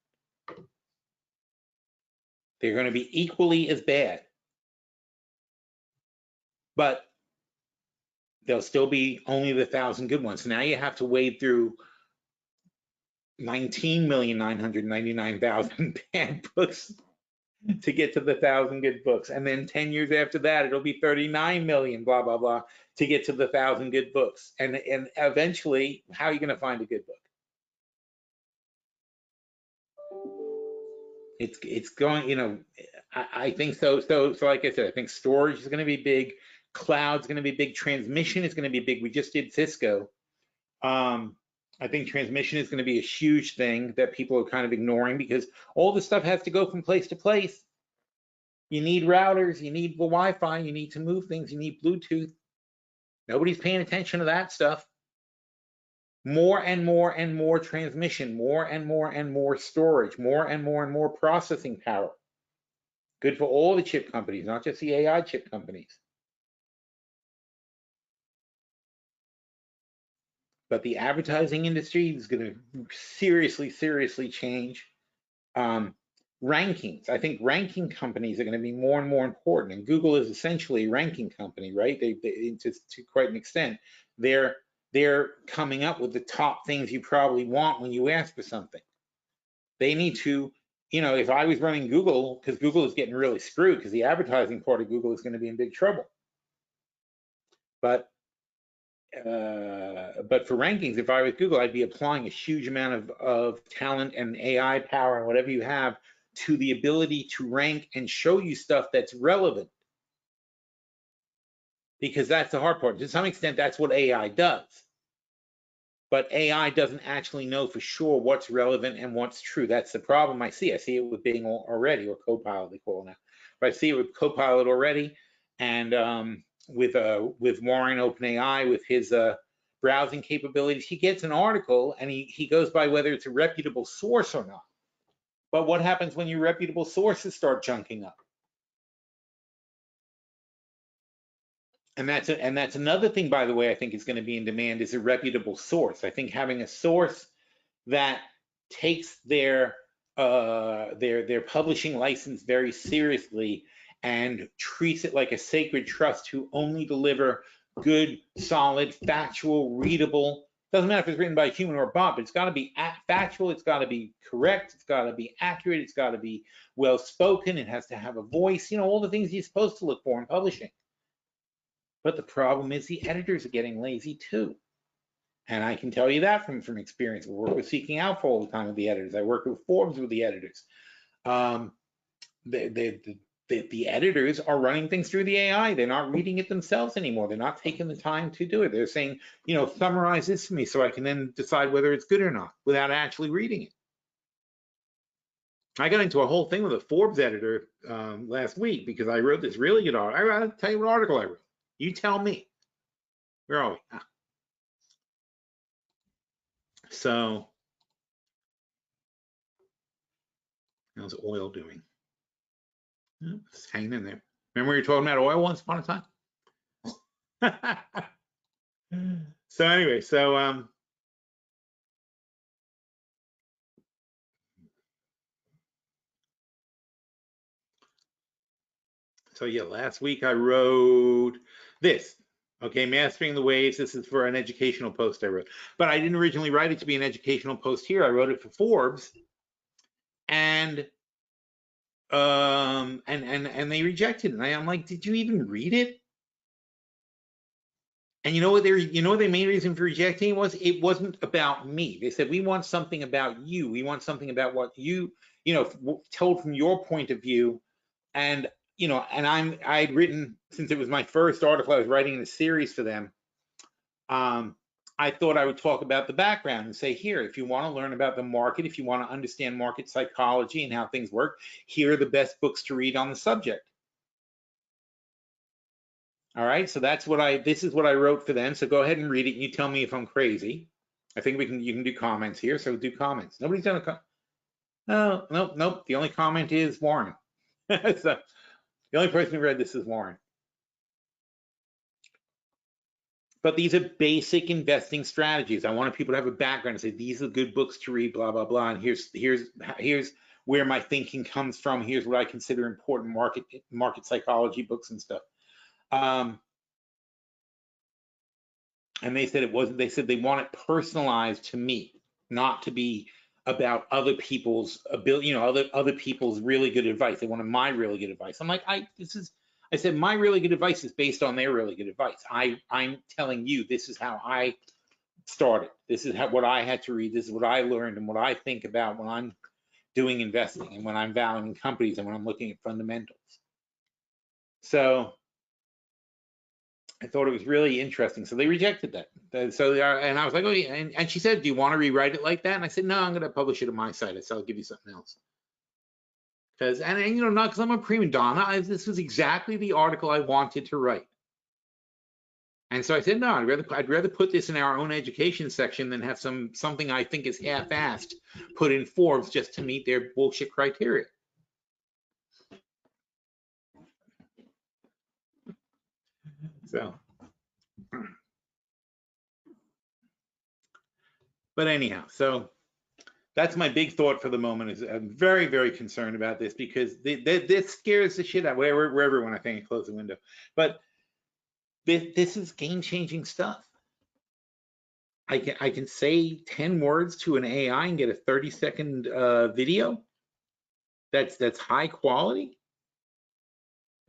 They're going to be equally as bad, but there'll still be only the 1,000 good ones. So now you have to wade through 19,999,000 bad books to get to the 1,000 good books. And then 10 years after that, it'll be 39 million, blah, blah, blah, to get to the 1,000 good books. And eventually, how are you going to find a good book? It's going, I think so. So like I said, I think storage is going to be big. Cloud's going to be big. Transmission is going to be big. We just did Cisco. I think transmission is going to be a huge thing that people are kind of ignoring, because all this stuff has to go from place to place. You need routers, you need the Wi-Fi, you need to move things, you need Bluetooth. Nobody's paying attention to that stuff. More and more and more transmission, more and more storage, more and more processing power. Good for all the chip companies, not just the AI chip companies. But the advertising industry is going to seriously change. Rankings. I think ranking companies are going to be more and more important, and Google is essentially a ranking company, right? They to quite an extent, they're coming up with the top things you probably want when you ask for something. They need to, you know, if I was running Google, because Google is getting really screwed because the advertising part of Google is going to be in big trouble. But for rankings, if I was Google, I'd be applying a huge amount of talent and AI power and whatever you have to the ability to rank and show you stuff that's relevant. Because that's the hard part. To some extent, that's what AI does. But AI doesn't actually know for sure what's relevant and what's true. That's the problem I see. I see it with Bing already, or CoPilot they call it now. But I see it with CoPilot already, and with Warren OpenAI, with his browsing capabilities, he gets an article and he goes by whether it's a reputable source or not. But what happens when your reputable sources start junking up? And that's another thing, by the way, I think is going to be in demand, is a reputable source. I think having a source that takes their publishing license very seriously and treats it like a sacred trust to only deliver good, solid, factual, readable. Doesn't matter if it's written by a human or a bot, but it's got to be factual. It's got to be correct. It's got to be accurate. It's got to be well spoken. It has to have a voice. You know, all the things you're supposed to look for in publishing. But the problem is the editors are getting lazy too. And I can tell you that from experience. We work with Seeking Alpha all the time with the editors. I work with Forbes with the editors. The editors are running things through the AI. They're not reading it themselves anymore. They're not taking the time to do it. They're saying, you know, summarize this for me so I can then decide whether it's good or not without actually reading it. I got into a whole thing with a Forbes editor last week because I wrote this really good article. I'll tell you what article I wrote. You tell me. Where are we? So, how's oil doing? It's hanging in there. Remember we were talking about oil once upon a time? So anyway, so yeah, last week I wrote this. Okay, Mastering the Waves. This is for an educational post I wrote, but I didn't originally write it to be an educational post here. I wrote it for Forbes, and they rejected it. And I'm like, did you even read it? And you know what their main reason for rejecting it was? It wasn't about me. They said, we want something about you. We want something about what you know, told from your point of view. And you know, and I'd written, since it was my first article I was writing in a series for them, I thought I would talk about the background and say, here, if you want to learn about the market, if you want to understand market psychology and how things work, here are the best books to read on the subject. All right, so this is what I wrote for them. So go ahead and read it and you tell me if I'm crazy. I think you can do comments here, so do comments. Nobody's done a comment. No, nope. The only comment is Warren. So the only person who read this is Warren. But these are basic investing strategies. I wanted people to have a background and say, these are good books to read, blah, blah, blah. And here's where my thinking comes from. Here's what I consider important market psychology books and stuff. And they said it wasn't, they said they want it personalized to me, not to be about other people's ability, you know, other people's really good advice. They wanted my really good advice. I'm like, I said, my really good advice is based on their really good advice. I'm telling you, this is how I started. This is what I had to read. This is what I learned and what I think about when I'm doing investing and when I'm valuing companies and when I'm looking at fundamentals. So I thought it was really interesting. So they rejected that. So and I was like, oh yeah. And she said, do you want to rewrite it like that? And I said, no, I'm going to publish it on my site. I said, I'll give you something else. And you know, not because I'm a prima donna. This was exactly the article I wanted to write. And so I said, no, I'd rather put this in our own education section than have something I think is half-assed put in Forbes just to meet their bullshit criteria. So, but anyhow, so that's my big thought for the moment. Is I'm very, very concerned about this because this scares the shit out of everyone. I think I close the window, but this is game-changing stuff. I can say 10 words to an AI and get a 30-second video that's high quality.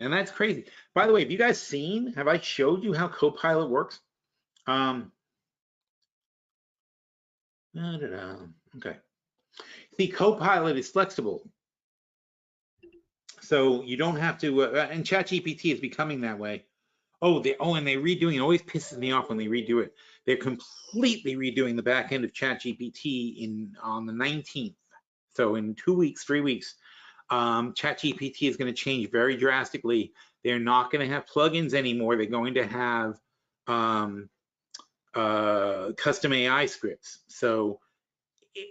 And that's crazy. By the way, have you guys seen, have I showed you how CoPilot works? Okay. See, CoPilot is flexible. So you don't have to, and ChatGPT is becoming that way. And they're redoing, it always pisses me off when they redo it. They're completely redoing the back end of ChatGPT on the 19th. So in 2 weeks, 3 weeks, ChatGPT is going to change very drastically. They're not going to have plugins anymore. They're going to have custom AI scripts. So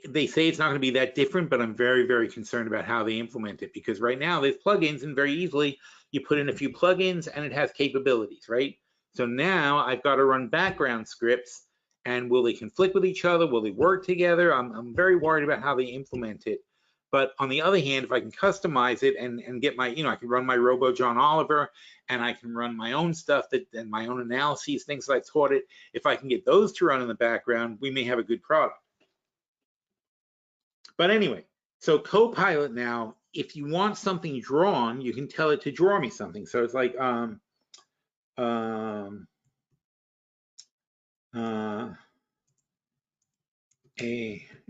they say it's not going to be that different, but I'm very, very concerned about how they implement it, because right now there's plugins and very easily you put in a few plugins and it has capabilities, right? So now I've got to run background scripts, and will they conflict with each other? Will they work together? I'm very worried about how they implement it. But on the other hand, if I can customize it and get my, I can run my Robo John Oliver, and I can run my own stuff and my own analyses, things that I taught it. If I can get those to run in the background, we may have a good product. But anyway, so CoPilot now, if you want something drawn, you can tell it to draw me something. So it's like a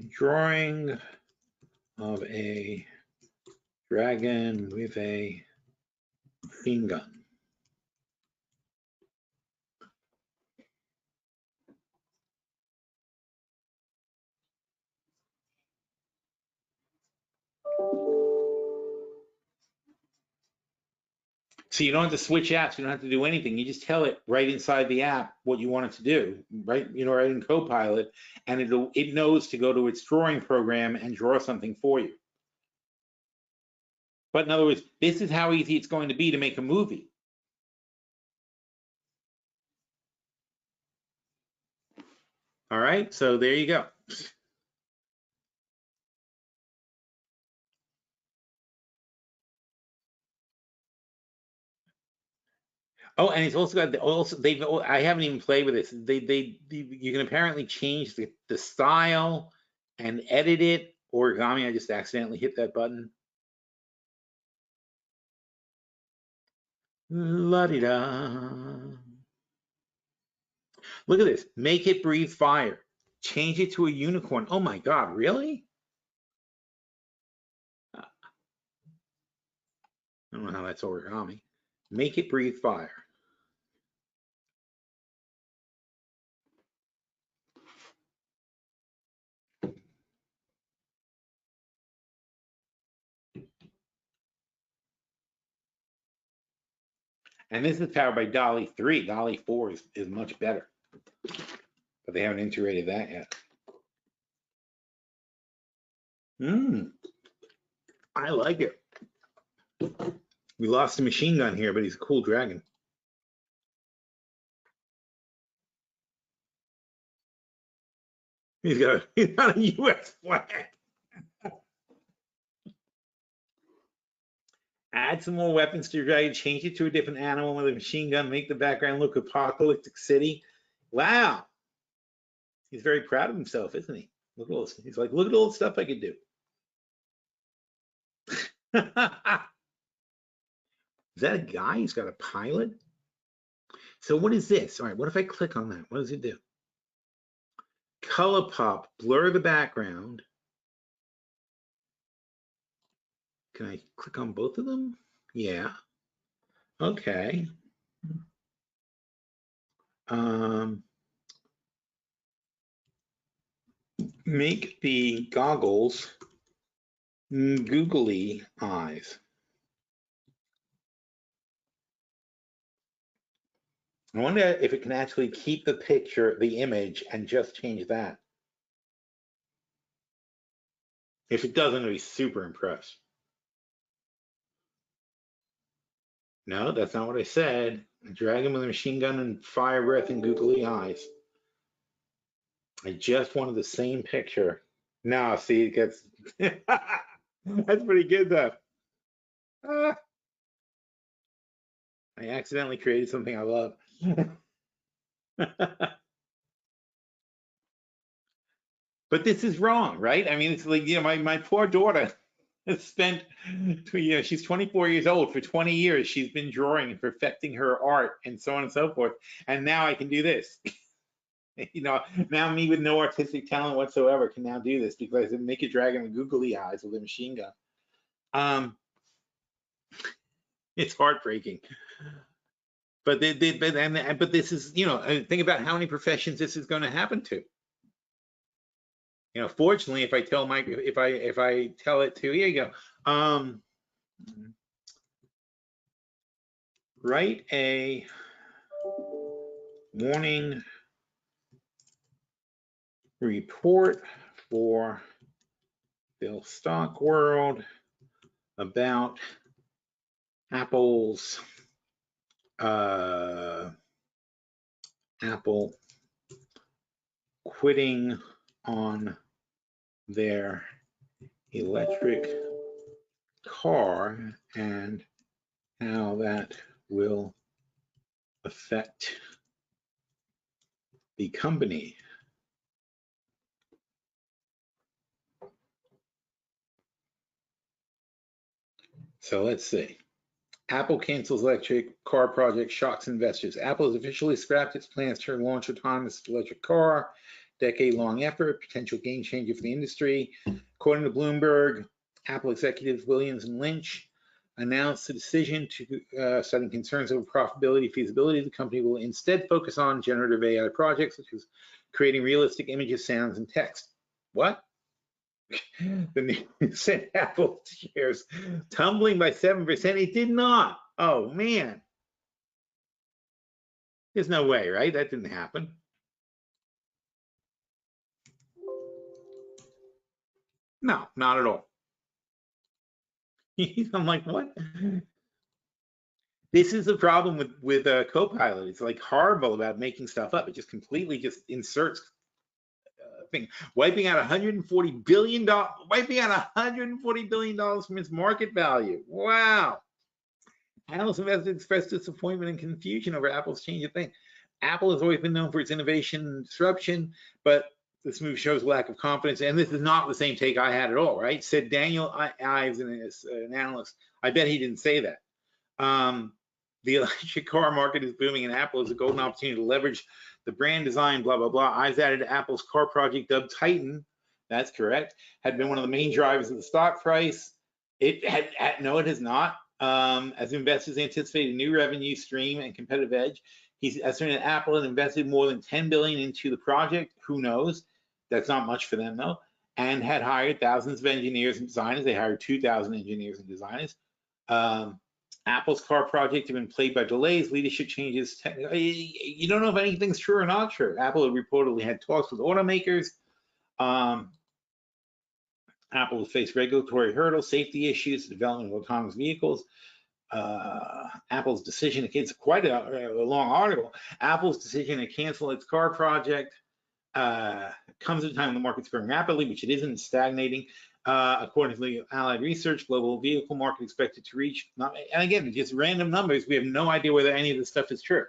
drawing of a dragon with a machine gun. So you don't have to switch apps, you don't have to do anything. You just tell it right inside the app what you want it to do, right? Right in CoPilot, and it knows to go to its drawing program and draw something for you. But in other words, this is how easy it's going to be to make a movie. All right, so there you go. Oh, and it's also got I haven't even played with this. You can apparently change the style and edit it. Origami, I just accidentally hit that button. La-di-da. Look at this. Make it breathe fire. Change it to a unicorn. Oh my God, really? I don't know how that's origami. Make it breathe fire. And this is powered by DALL-E 3. DALL-E 4 is much better, but they haven't integrated that yet. I like it. We lost a machine gun here, but he's a cool dragon. He's got a U.S. flag. Add some more weapons to your dragon, change it to a different animal with a machine gun, make the background look apocalyptic city. Wow. He's very proud of himself, isn't he? Look at all this. He's like, look at all the stuff I could do. Is that a guy? He's got a pilot? So what is this? All right, what if I click on that? What does it do? Color pop, blur the background. Can I click on both of them? Yeah. Okay. Make the goggles googly eyes. I wonder if it can actually keep the picture, the image, and just change that. If it doesn't, I'll be super impressed. No, that's not what I said. A dragon with a machine gun and fire breath and googly eyes. I just wanted the same picture. Now, see, it gets... That's pretty good, though. I accidentally created something I love. But this is wrong, right? I mean, it's like, you know, my poor daughter has spent, you know, she's 24 years old. For 20 years, she's been drawing and perfecting her art and so on and so forth. And now I can do this. You know, now me with no artistic talent whatsoever can now do this because I can make a dragon with googly eyes with a machine gun. It's heartbreaking. But but this is, you know, think about how many professions this is going to happen to. You know, fortunately, if I tell if I tell it to, here you go, write a morning report for PhilStockWorld about Apple's Apple quitting on their electric car and how that will affect the company. So let's see. Apple cancels electric car project, shocks investors. Apple has officially scrapped its plans to launch autonomous electric car. Decade-long effort, potential game changer for the industry. According to Bloomberg, Apple executives Williams and Lynch announced the decision to, citing concerns over profitability, feasibility. The company will instead focus on generative AI projects, such as creating realistic images, sounds, and text. What? The news sent Apple shares tumbling by 7%. It did not. Oh, man. There's no way, right? That didn't happen. No, not at all. I'm like, what? This is the problem with CoPilot. It's like horrible about making stuff up. It just completely just inserts thing, wiping out $140 billion, wiping out $140 billion from its market value. Wow. Analysts and investors expressed disappointment and confusion over Apple's change of thing. Apple has always been known for its innovation and disruption, but this move shows lack of confidence. And this is not the same take I had at all, right? Said Daniel Ives, an analyst. I bet he didn't say that. The electric car market is booming, and Apple is a golden opportunity to leverage the brand design, blah, blah, blah. Ives added Apple's car project dubbed Titan, that's correct, had been one of the main drivers of the stock price. No, it has not. As investors anticipate a new revenue stream and competitive edge, he's estimated Apple had invested more than $10 billion into the project. Who knows? That's not much for them though. And had hired thousands of engineers and designers. They hired 2,000 engineers and designers. Apple's car project had been plagued by delays, leadership changes. You don't know if anything's true or not true. Apple had reportedly had talks with automakers. Apple has faced regulatory hurdles, safety issues, development of autonomous vehicles. Apple's decision, it's quite a long article. Apple's decision to cancel its car project comes at a time when the market's growing rapidly, which it isn't, stagnating. According to the Allied Research, global vehicle market expected to reach, and again, just random numbers. We have no idea whether any of this stuff is true.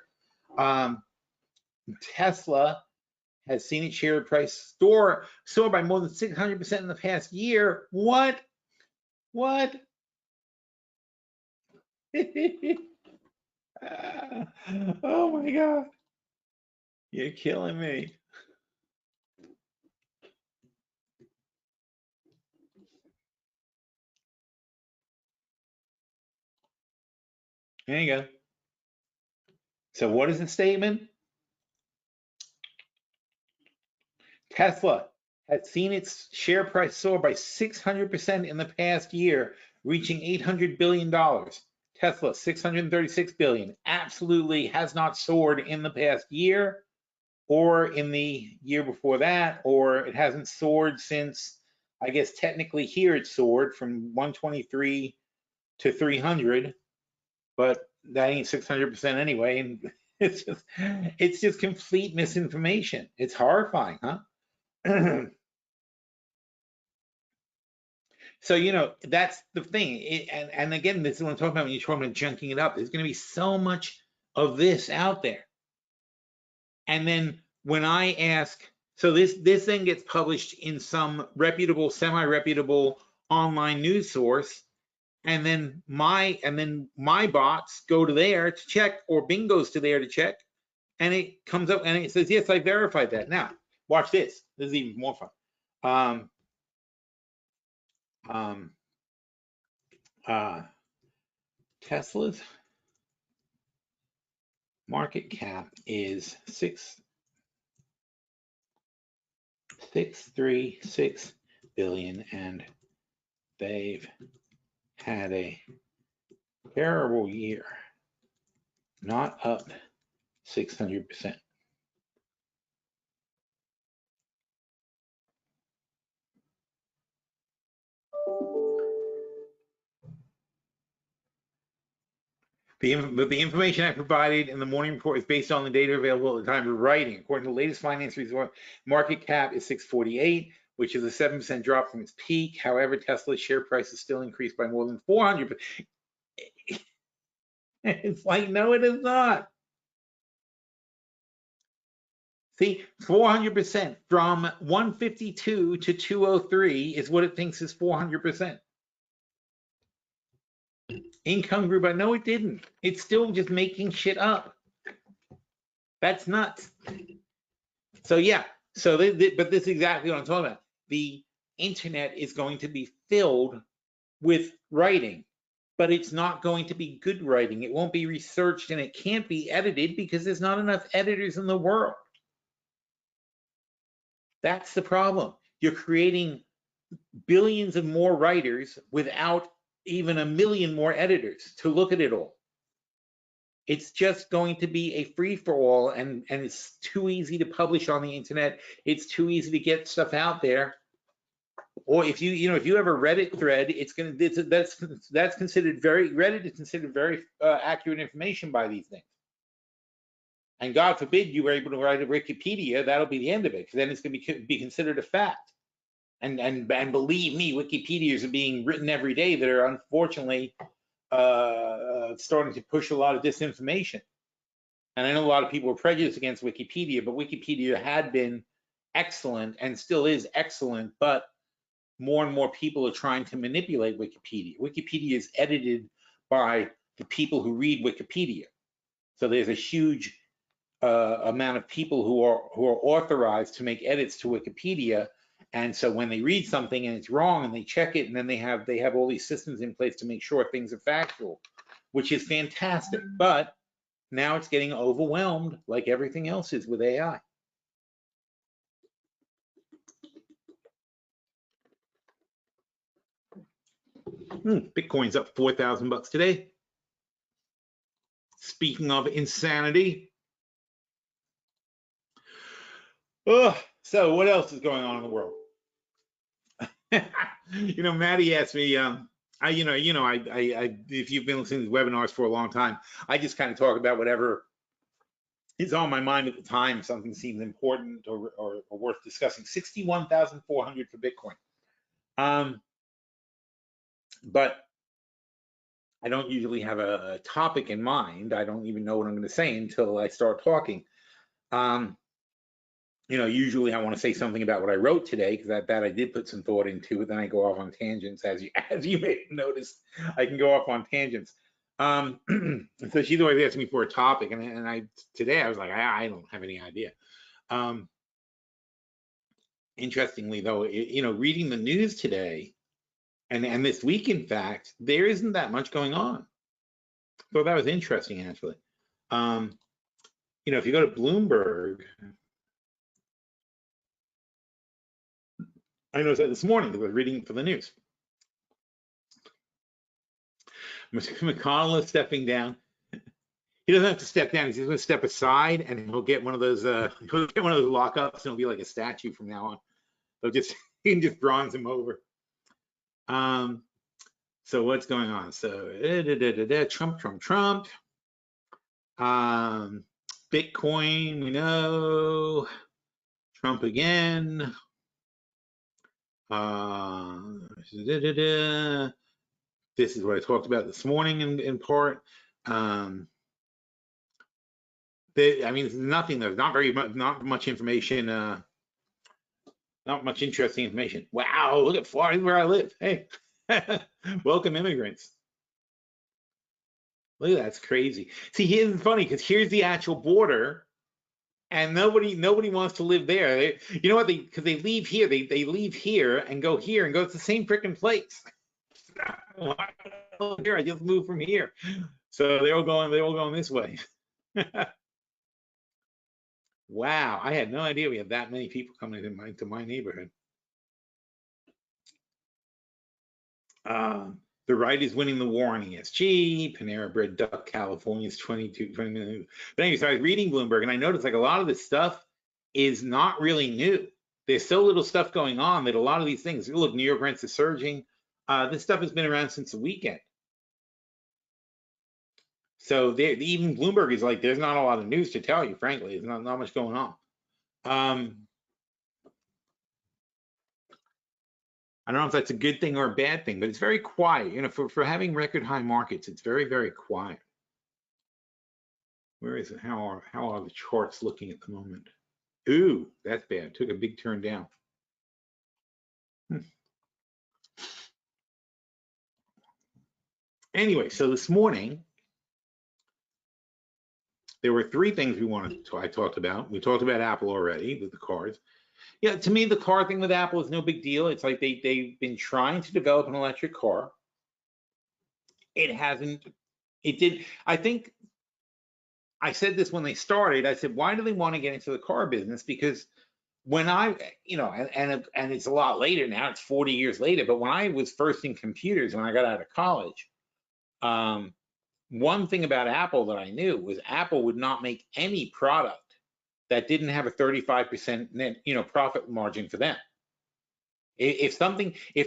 Tesla has seen its share price soar by more than 600% in the past year. What? Oh my God. You're killing me. There you go. So what is the statement? Tesla has seen its share price soar by 600% in the past year, reaching $800 billion. Tesla, $636 billion, absolutely has not soared in the past year or in the year before that, or it hasn't soared since, I guess technically here it soared from 123 to 300, but that ain't 600% anyway. And it's just complete misinformation. It's horrifying, huh? So, you know, that's the thing. And again, this is what I'm talking about when you're talking about junking it up. There's going to be so much of this out there. And then when I ask, So this thing gets published in some reputable, semi-reputable online news source, and then my bots go to there to check, or Bing goes to there to check, and it comes up and it says, yes, I verified that. Now, watch this. This is even more fun. Tesla's market cap is 636 billion, and they've had a terrible year, not up 600%. But the information I provided in the morning report is based on the data available at the time of writing. According to the latest finance report, market cap is 648, which is a 7% drop from its peak. However, Tesla's share price is still increased by more than 400%. It's like, no, it is not. See, 400% from 152 to 203 is what it thinks is 400%. Income grew, but no, it didn't. It's still just making shit up. That's nuts. So yeah, but this is exactly what I'm talking about. The internet is going to be filled with writing, but it's not going to be good writing. It won't be researched, and it can't be edited because there's not enough editors in the world. That's the problem. You're creating billions of more writers without even a million more editors to look at it all. It's just going to be a free-for-all, and it's too easy to publish on the internet. It's too easy to get stuff out there. Or if you have a Reddit thread, that's considered Reddit is considered very accurate information by these things. And God forbid you were able to write a Wikipedia, that'll be the end of it, because then it's going to be considered a fact. And believe me, Wikipedias are being written every day that are unfortunately starting to push a lot of disinformation. And I know a lot of people are prejudiced against Wikipedia, but Wikipedia had been excellent and still is excellent, but more and more people are trying to manipulate Wikipedia. Wikipedia is edited by the people who read Wikipedia. So there's a huge amount of people who are authorized to make edits to Wikipedia. And so when they read something and it's wrong and they check it, and then they have all these systems in place to make sure things are factual, which is fantastic. But now it's getting overwhelmed like everything else is with AI. Bitcoin's up 4,000 bucks today. Speaking of insanity. So what else is going on in the world? Maddie asked me, if you've been listening to these webinars for a long time, I just kind of talk about whatever is on my mind at the time. If something seems important or worth discussing. 61,400 for Bitcoin. But I don't usually have a topic in mind. I don't even know what I'm going to say until I start talking. Usually I want to say something about what I wrote today, because that I did put some thought into it. Then I go off on tangents, as you may have noticed. I can go off on tangents. So she's always asking me for a topic, and today I was like, I don't have any idea. Interestingly, though, reading the news today, and this week, in fact, there isn't that much going on. So that was interesting, actually. If you go to Bloomberg, I noticed that this morning because I was reading for the news. McConnell is stepping down. He doesn't have to step down. He's just going to step aside, and he'll get one of those. He'll get one of those lockups, and it'll be like a statue from now on. He can just bronze him over. So what's going on? So Trump. Bitcoin, we know. Trump again. This is what I talked about this morning in part. There's not much information Not much interesting information. Wow, look at Florida, where I live. Hey, welcome immigrants. Look at that, that's crazy. See, here's funny because here's the actual border, and nobody wants to live there. You know what? Because they leave here, they leave here and go here and go to the same freaking place. Here, I just moved from here, so they're all going this way. Wow, I had no idea we had that many people coming to my neighborhood. The right is winning the war on ESG. Panera Bread Duck California's 20 million. But anyway, so I was reading Bloomberg and I noticed like a lot of this stuff is not really new. There's so little stuff going on that a lot of these things, look, New York rents are surging. This stuff has been around since the weekend. So even Bloomberg is like, there's not a lot of news to tell you, frankly. There's not much going on. I don't know if that's a good thing or a bad thing, but it's very quiet. You know, for having record high markets, it's very, very quiet. Where is it? How are the charts looking at the moment? Ooh, that's bad. Took a big turn down. Anyway, so this morning, there were three things I talked about. We talked about Apple already with the cars. Yeah, to me, the car thing with Apple is no big deal. It's like they've been trying to develop an electric car. It did. I think I said this when they started. I said, why do they want to get into the car business? Because when and it's a lot later now, it's 40 years later, but when I was first in computers, when I got out of college, one thing about Apple that I knew was Apple would not make any product that didn't have a 35% net, profit margin for them. If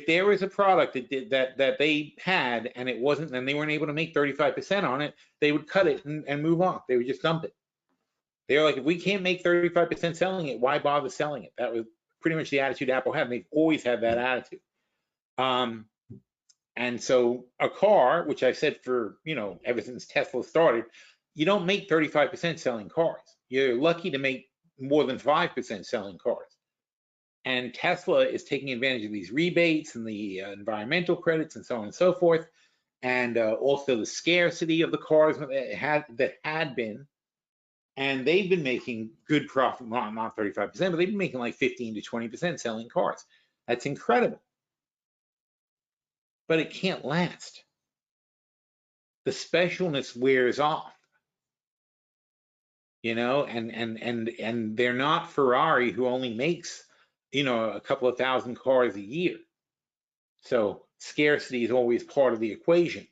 there was a product that they had and it wasn't, and they weren't able to make 35% on it, they would cut it and move on. They would just dump it. They're like, if we can't make 35% selling it, why bother selling it? That was pretty much the attitude Apple had. And they've always had that attitude. And so a car, which I've said for, ever since Tesla started, you don't make 35% selling cars. You're lucky to make more than 5% selling cars. And Tesla is taking advantage of these rebates and the environmental credits and so on and so forth. And also the scarcity of the cars that had been. And they've been making good profit, not 35%, but they've been making like 15 to 20% selling cars. That's incredible. But it can't last. The specialness wears off. And they're not Ferrari, who only makes, a couple of thousand cars a year. So scarcity is always part of the equation.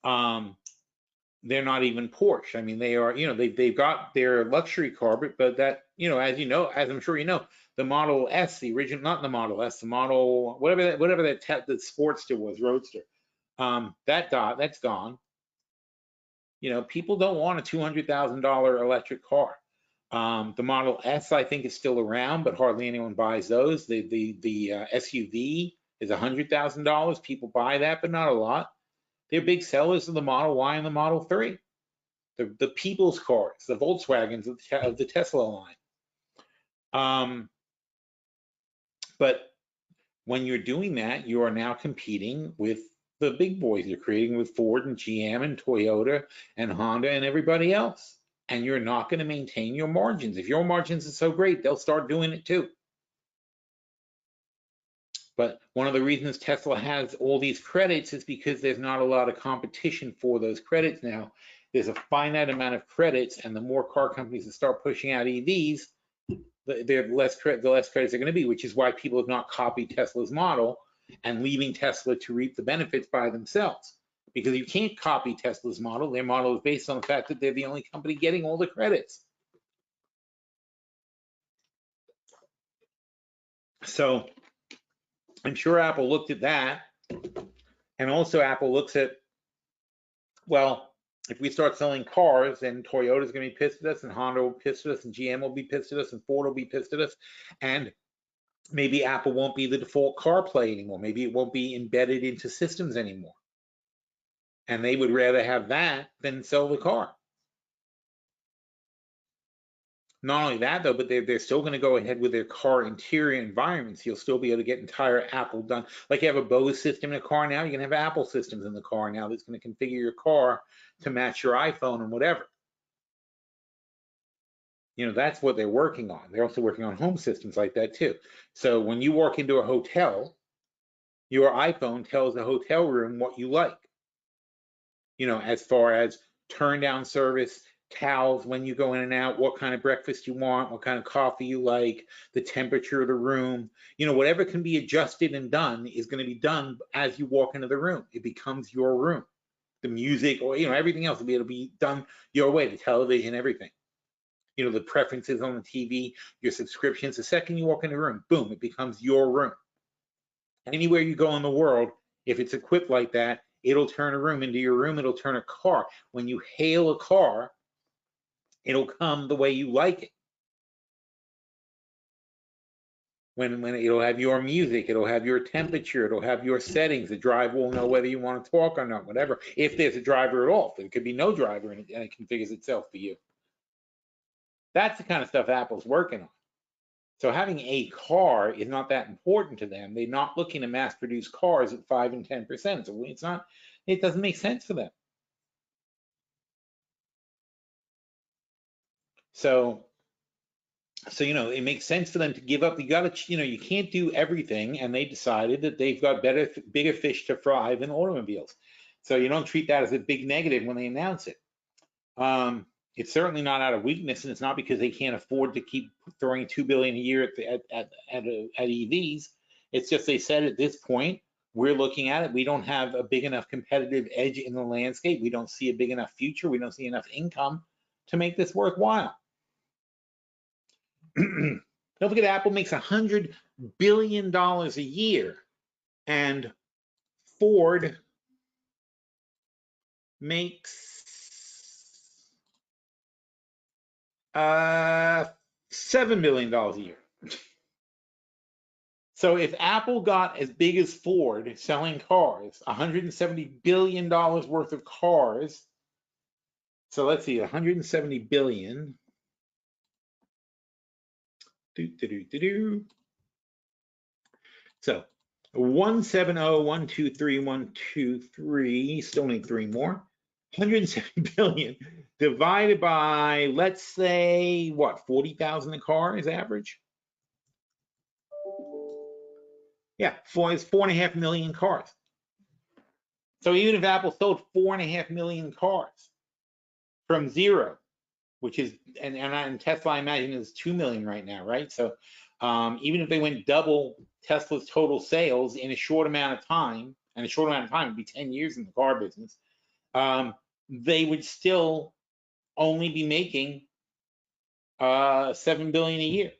They're not even Porsche. I mean, they are, they've got their luxury car, but that, as I'm sure you know, the Model S, the original, not the Model S, the Model, whatever that the Sportster was, Roadster, that's gone. People don't want a $200,000 electric car. The Model S, I think, is still around, but hardly anyone buys those. The SUV is $100,000. People buy that, but not a lot. They're big sellers of the Model Y and the Model 3. The people's cars, the Volkswagens of the Tesla line. But when you're doing that, you are now competing with the big boys. You're creating with Ford and GM and Toyota and Honda and everybody else. And you're not going to maintain your margins. If your margins are so great, they'll start doing it too. But one of the reasons Tesla has all these credits is because there's not a lot of competition for those credits now. There's a finite amount of credits, and the more car companies that start pushing out EVs, the less credits are going to be, which is why people have not copied Tesla's model and leaving Tesla to reap the benefits by themselves. Because you can't copy Tesla's model. Their model is based on the fact that they're the only company getting all the credits. So I'm sure Apple looked at that. And also Apple looks at, well, if we start selling cars, then Toyota's going to be pissed at us, and Honda will be pissed at us, and GM will be pissed at us, and Ford will be pissed at us. And maybe Apple won't be the default CarPlay anymore. Maybe it won't be embedded into systems anymore. And they would rather have that than sell the car. Not only that though, but they're still going to go ahead with their car interior environments. You'll still be able to get entire Apple done. Like you have a Bose system in a car now, you can have Apple systems in the car now that's going to configure your car to match your iPhone and whatever. You know, that's what they're working on. They're also working on home systems like that too. So when you walk into a hotel, your iPhone tells the hotel room what you like. You know, as far as turn down service, towels when you go in and out, what kind of breakfast you want, what kind of coffee you like, the temperature of the room, you know, whatever can be adjusted and done is going to be done as you walk into the room. It becomes your room. The music or, you know, everything else will be able to be done your way, the television, everything. You know, the preferences on the TV, your subscriptions. The second you walk in the room, boom, it becomes your room. Anywhere you go in the world, if it's equipped like that, it'll turn a room into your room. It'll turn a car. When you hail a car, it'll come the way you like it. When it'll have your music, it'll have your temperature, it'll have your settings. The driver will know whether you want to talk or not, whatever. If there's a driver at all, there could be no driver and it configures itself for you. That's the kind of stuff Apple's working on. So having a car is not that important to them. They're not looking to mass produce cars at 5 and 10%. So it's not, it doesn't make sense for them. So you know, it makes sense for them to give up. You got to, you know, you can't do everything, and they decided that they've got bigger fish to fry than automobiles. So you don't treat that as a big negative when they announce it. It's certainly not out of weakness, and it's not because they can't afford to keep throwing $2 billion a year at EVs. It's just they said at this point, we're looking at it. We don't have a big enough competitive edge in the landscape. We don't see a big enough future. We don't see enough income to make this worthwhile. Don't forget, Apple makes $100 billion a year, and Ford makes $7 billion a year. So if Apple got as big as Ford selling cars, $170 billion worth of cars. So let's see, 170 billion. So 170, 123, 123, still need 3 more. 170 billion divided by, let's say, what, 40,000 a car is average? Yeah, it's 4.5 million cars. So even if Apple sold 4.5 million cars from zero, which is, and Tesla, I imagine, is 2 million right now, right? So even if they went double Tesla's total sales in a short amount of time, and a short amount of time would be 10 years in the car business, they would still only be making $7 billion a year.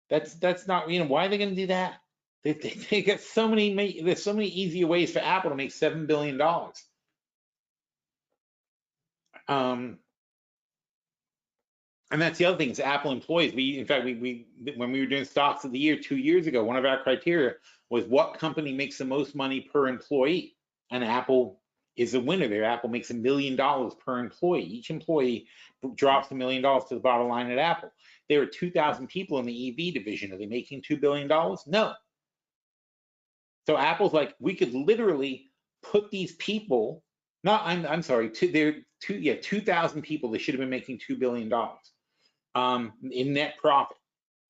That's not, you know, why are they going to do that? They got so many, there's so many easier ways for Apple to make $7 billion. And that's the other thing, is Apple employees. In fact, when we were doing stocks of the year 2 years ago, one of our criteria was what company makes the most money per employee, and Apple is the winner there. Apple makes $1 million per employee. Each employee drops $1 million to the bottom line at Apple. There are 2,000 people in the EV division. Are they making $2 billion? No. So Apple's like, we could literally put these people, I'm sorry, 2,000 people, they should have been making $2 billion in net profit.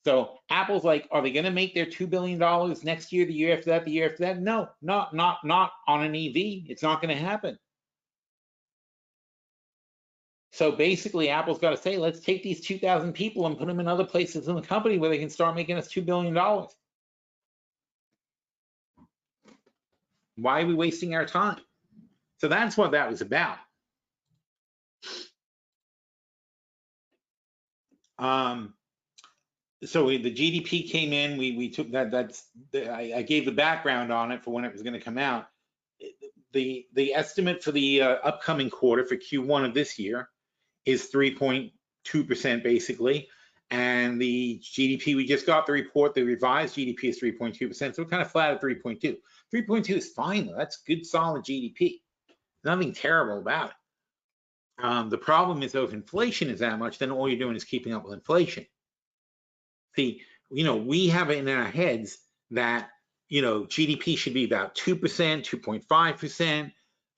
So Apple's like, are they going to make their $2 billion next year, the year after that, the year after that? No, not on an EV. It's not going to happen. So basically, Apple's got to say, let's take these 2,000 people and put them in other places in the company where they can start making us $2 billion. Why are we wasting our time? So that's what that was about. So the GDP came in. We took that. I gave the background on it for when it was going to come out. The estimate for the upcoming quarter for Q1 of this year is 3.2% basically, and the GDP we just got the report. The revised GDP is 3.2%. So we're kind of flat at 3.2. 3.2 is fine though. That's good, solid GDP. Nothing terrible about it. The problem is, though, if inflation is that much, then all you're doing is keeping up with inflation. See, we have it in our heads that, GDP should be about 2%, 2.5%,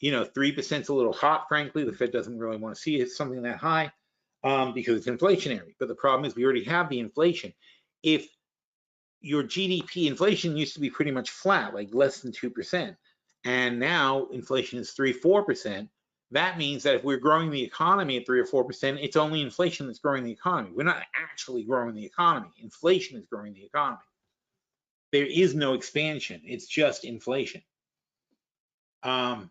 3% is a little hot, frankly. The Fed doesn't really want to see it something that high because it's inflationary. But the problem is we already have the inflation. If your GDP inflation used to be pretty much flat, like less than 2%, and now inflation is 3-4%, that means that if we're growing the economy at 3 or 4%, it's only inflation that's growing the economy. We're not actually growing the economy. Inflation is growing the economy. There is no expansion. It's just inflation. But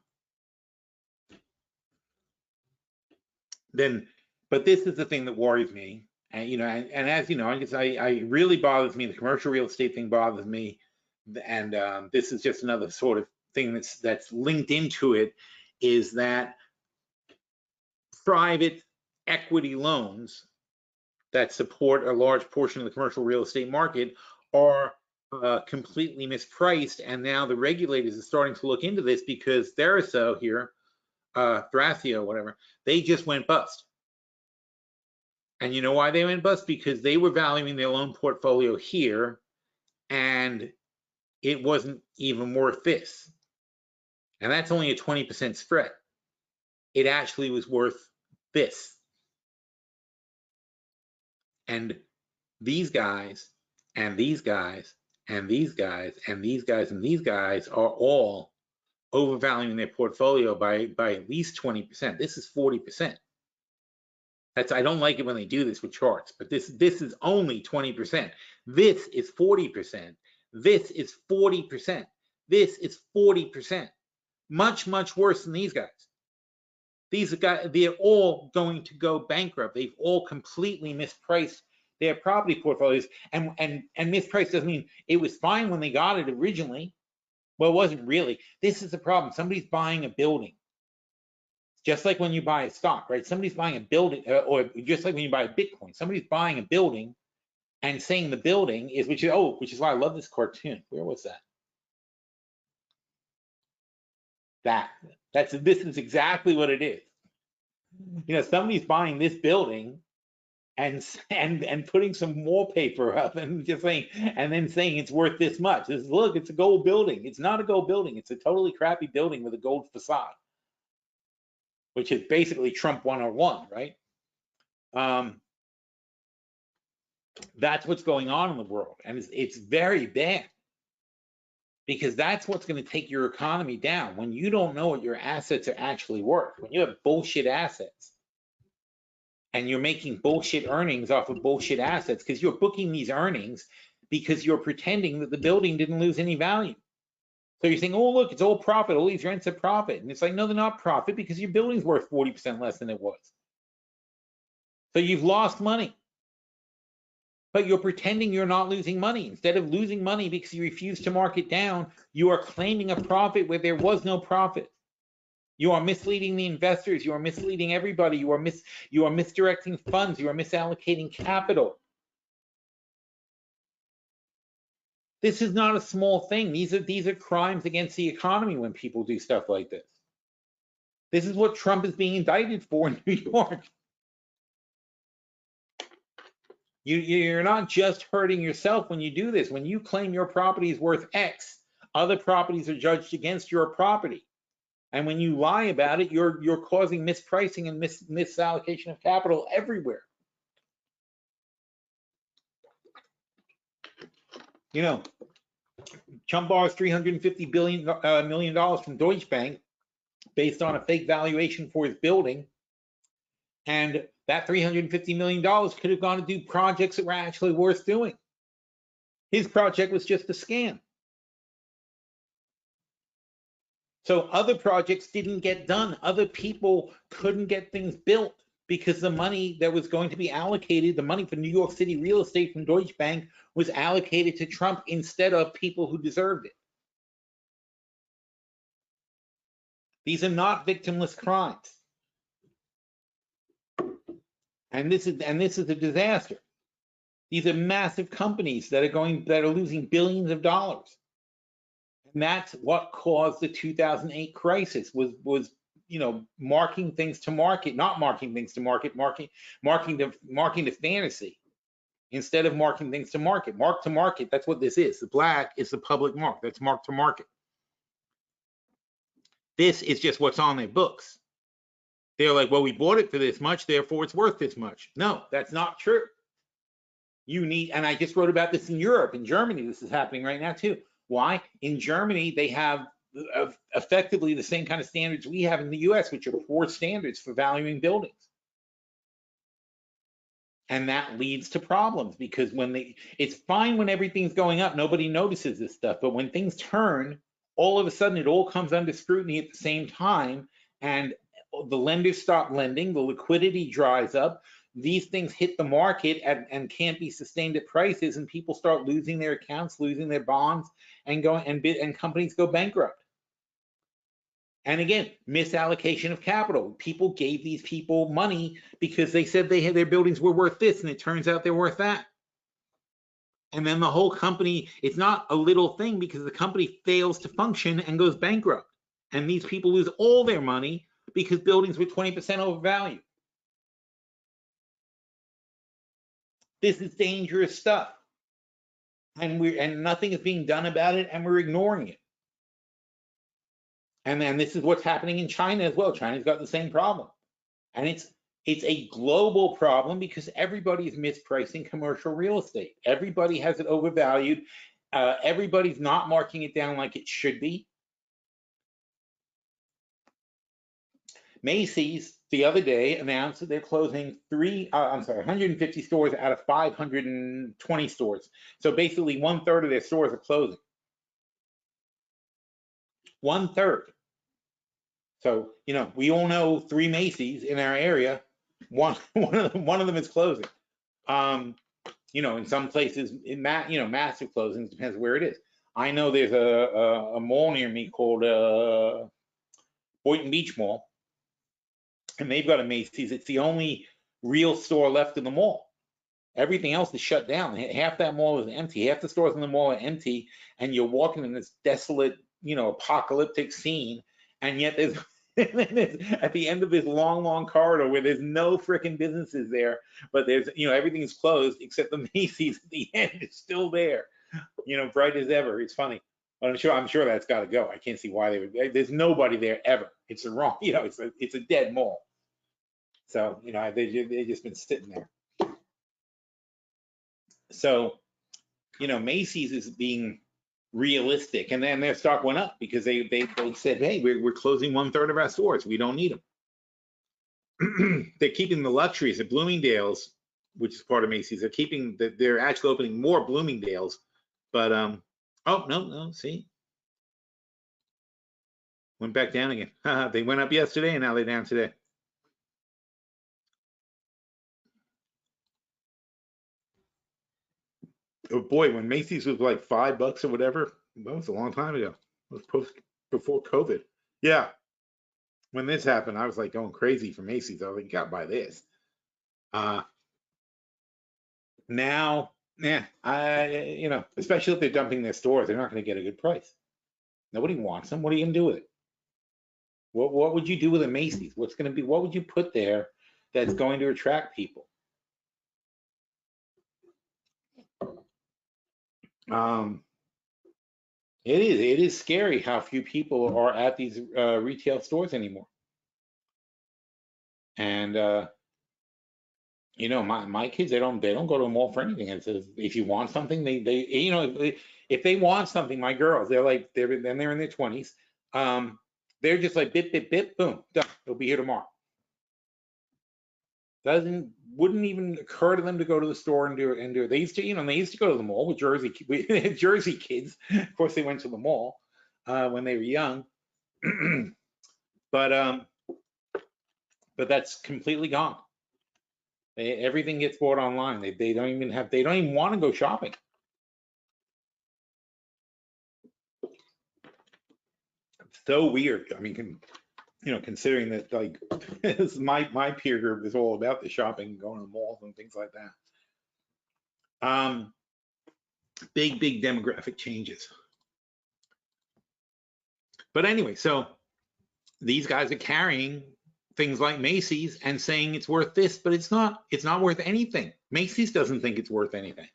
this is the thing that worries me. And as you know, I really bothers me. The commercial real estate thing bothers me, and this is just another sort of thing that's linked into it. Is that private equity loans that support a large portion of the commercial real estate market are completely mispriced, and now the regulators are starting to look into this because Theraso here, Thrasio, whatever, they just went bust. And you know why they went bust? Because they were valuing their loan portfolio here, and it wasn't even worth this. And that's only a 20% spread. It actually was worth this. And these guys, and these guys, and these guys, and these guys, and these guys are all overvaluing their portfolio by at least 20%. This is 40%. I don't like it when they do this with charts, but this is only 20%. This is 40%. This is 40%. This is 40%. Much, much worse than these guys. These guys, they're all going to go bankrupt. They've all completely mispriced their property portfolios, and mispriced doesn't mean it was fine when they got it originally. Well, it wasn't really. This is the problem. Somebody's buying a building. Just like when you buy a stock, right? Somebody's buying a building, or just like when you buy a Bitcoin, somebody's buying a building and saying the building is, which is why I love this cartoon. Where was that? This is exactly what it is. Somebody's buying this building and putting some wallpaper up and just saying, and then saying it's worth this much. Look, it's a gold building. It's not a gold building. It's a totally crappy building with a gold facade, which is basically Trump 101, right? That's what's going on in the world, and it's very bad, because that's what's going to take your economy down. When you don't know what your assets are actually worth, when you have bullshit assets, and you're making bullshit earnings off of bullshit assets, because you're booking these earnings because you're pretending that the building didn't lose any value. So you're saying, oh, look, it's all profit, all these rents are profit. And it's like, no, they're not profit, because your building's worth 40% less than it was. So you've lost money. But you're pretending you're not losing money. Instead of losing money because you refuse to mark it down, you are claiming a profit where there was no profit. You are misleading the investors. You are misleading everybody. You are misdirecting funds. You are misallocating capital. This is not a small thing. These are crimes against the economy when people do stuff like this. This is what Trump is being indicted for in New York. You're not just hurting yourself when you do this. When you claim your property is worth X, other properties are judged against your property. And when you lie about it, you're causing mispricing and misallocation of capital everywhere. Trump borrows $350 million from Deutsche Bank based on a fake valuation for his building. And that $350 million could have gone to do projects that were actually worth doing. His project was just a scam. So other projects didn't get done. Other people couldn't get things built because the money that was going to be allocated, the money for New York City real estate from Deutsche Bank, was allocated to Trump instead of people who deserved it. These are not victimless crimes. And this is a disaster. These are massive companies that are losing billions of dollars. And that's what caused the 2008 crisis, was marking things to market, not marking things to market, marking to fantasy instead of marking things to market. Mark to market, that's what this is. The black is the public mark. That's mark to market. This is just what's on their books. They're like, well, we bought it for this much, therefore it's worth this much. No, that's not true. You need, and I just wrote about this in Europe, in Germany, this is happening right now too. Why? In Germany, they have effectively the same kind of standards we have in the US, which are poor standards for valuing buildings. And that leads to problems because it's fine when everything's going up, nobody notices this stuff, but when things turn, all of a sudden it all comes under scrutiny at the same time, and the lenders stop lending, the liquidity dries up, these things hit the market and can't be sustained at prices, and people start losing their accounts, losing their bonds, and companies go bankrupt. And again, misallocation of capital. People gave these people money because they said their buildings were worth this, and it turns out they're worth that. And then the whole company, it's not a little thing because the company fails to function and goes bankrupt. And these people lose all their money because buildings were 20% overvalued. This is dangerous stuff. And nothing is being done about it, and we're ignoring it. And then this is what's happening in China as well. China's got the same problem. And it's a global problem because everybody is mispricing commercial real estate. Everybody has it overvalued. Everybody's not marking it down like it should be. Macy's the other day announced that they're closing 150 stores out of 520 stores. So basically 1/3 of their stores are closing. 1/3. So, we all know 3 Macy's in our area. One of them is closing. In some places, massive closings, depends where it is. I know there's a mall near me called Boynton Beach Mall, and they've got a Macy's. It's the only real store left in the mall. Everything else is shut down. Half that mall is empty. Half the stores in the mall are empty, and you're walking in this desolate, apocalyptic scene, and yet there's at the end of this long corridor where there's no freaking businesses there, but there's, everything's closed except the Macy's at the end is still there, bright as ever. It's funny, but I'm sure that's got to go. I can't see why they would. There's nobody there ever. It's wrong, it's a dead mall. So, they've just been sitting there. So, Macy's is being realistic, and then their stock went up because they said, hey, we're closing 1/3 of our stores. We don't need them. They're keeping the luxuries at Bloomingdale's, which is part of Macy's. They're actually opening more Bloomingdale's, but oh no, see, went back down again. They went up yesterday and now they're down today. Oh boy, when Macy's was like $5 or whatever, that was a long time ago. It was before COVID. Yeah. When this happened, I was like going crazy for Macy's. I was like, you gotta buy this. Now, yeah, especially if they're dumping their stores, they're not gonna get a good price. Nobody wants them. What are you gonna do with it? What would you do with a Macy's? What would you put there that's going to attract people? It is scary how few people are at these retail stores anymore. And my kids, they don't go to a mall for anything. It says if you want something, if they want something, my girls, they're in their 20s. They're just like bip bip bip, boom, done. It'll be here tomorrow. Wouldn't even occur to them to go to the store and do it. They used to go to the mall with Jersey kids. Of course, they went to the mall when they were young, but that's completely gone. Everything gets bought online. They don't even want to go shopping. It's so weird. I mean, considering that, like, my peer group is all about the shopping, going to the malls and things like that. Big demographic changes. But anyway, so these guys are carrying things like Macy's and saying it's worth this, but it's not worth anything. Macy's doesn't think it's worth anything.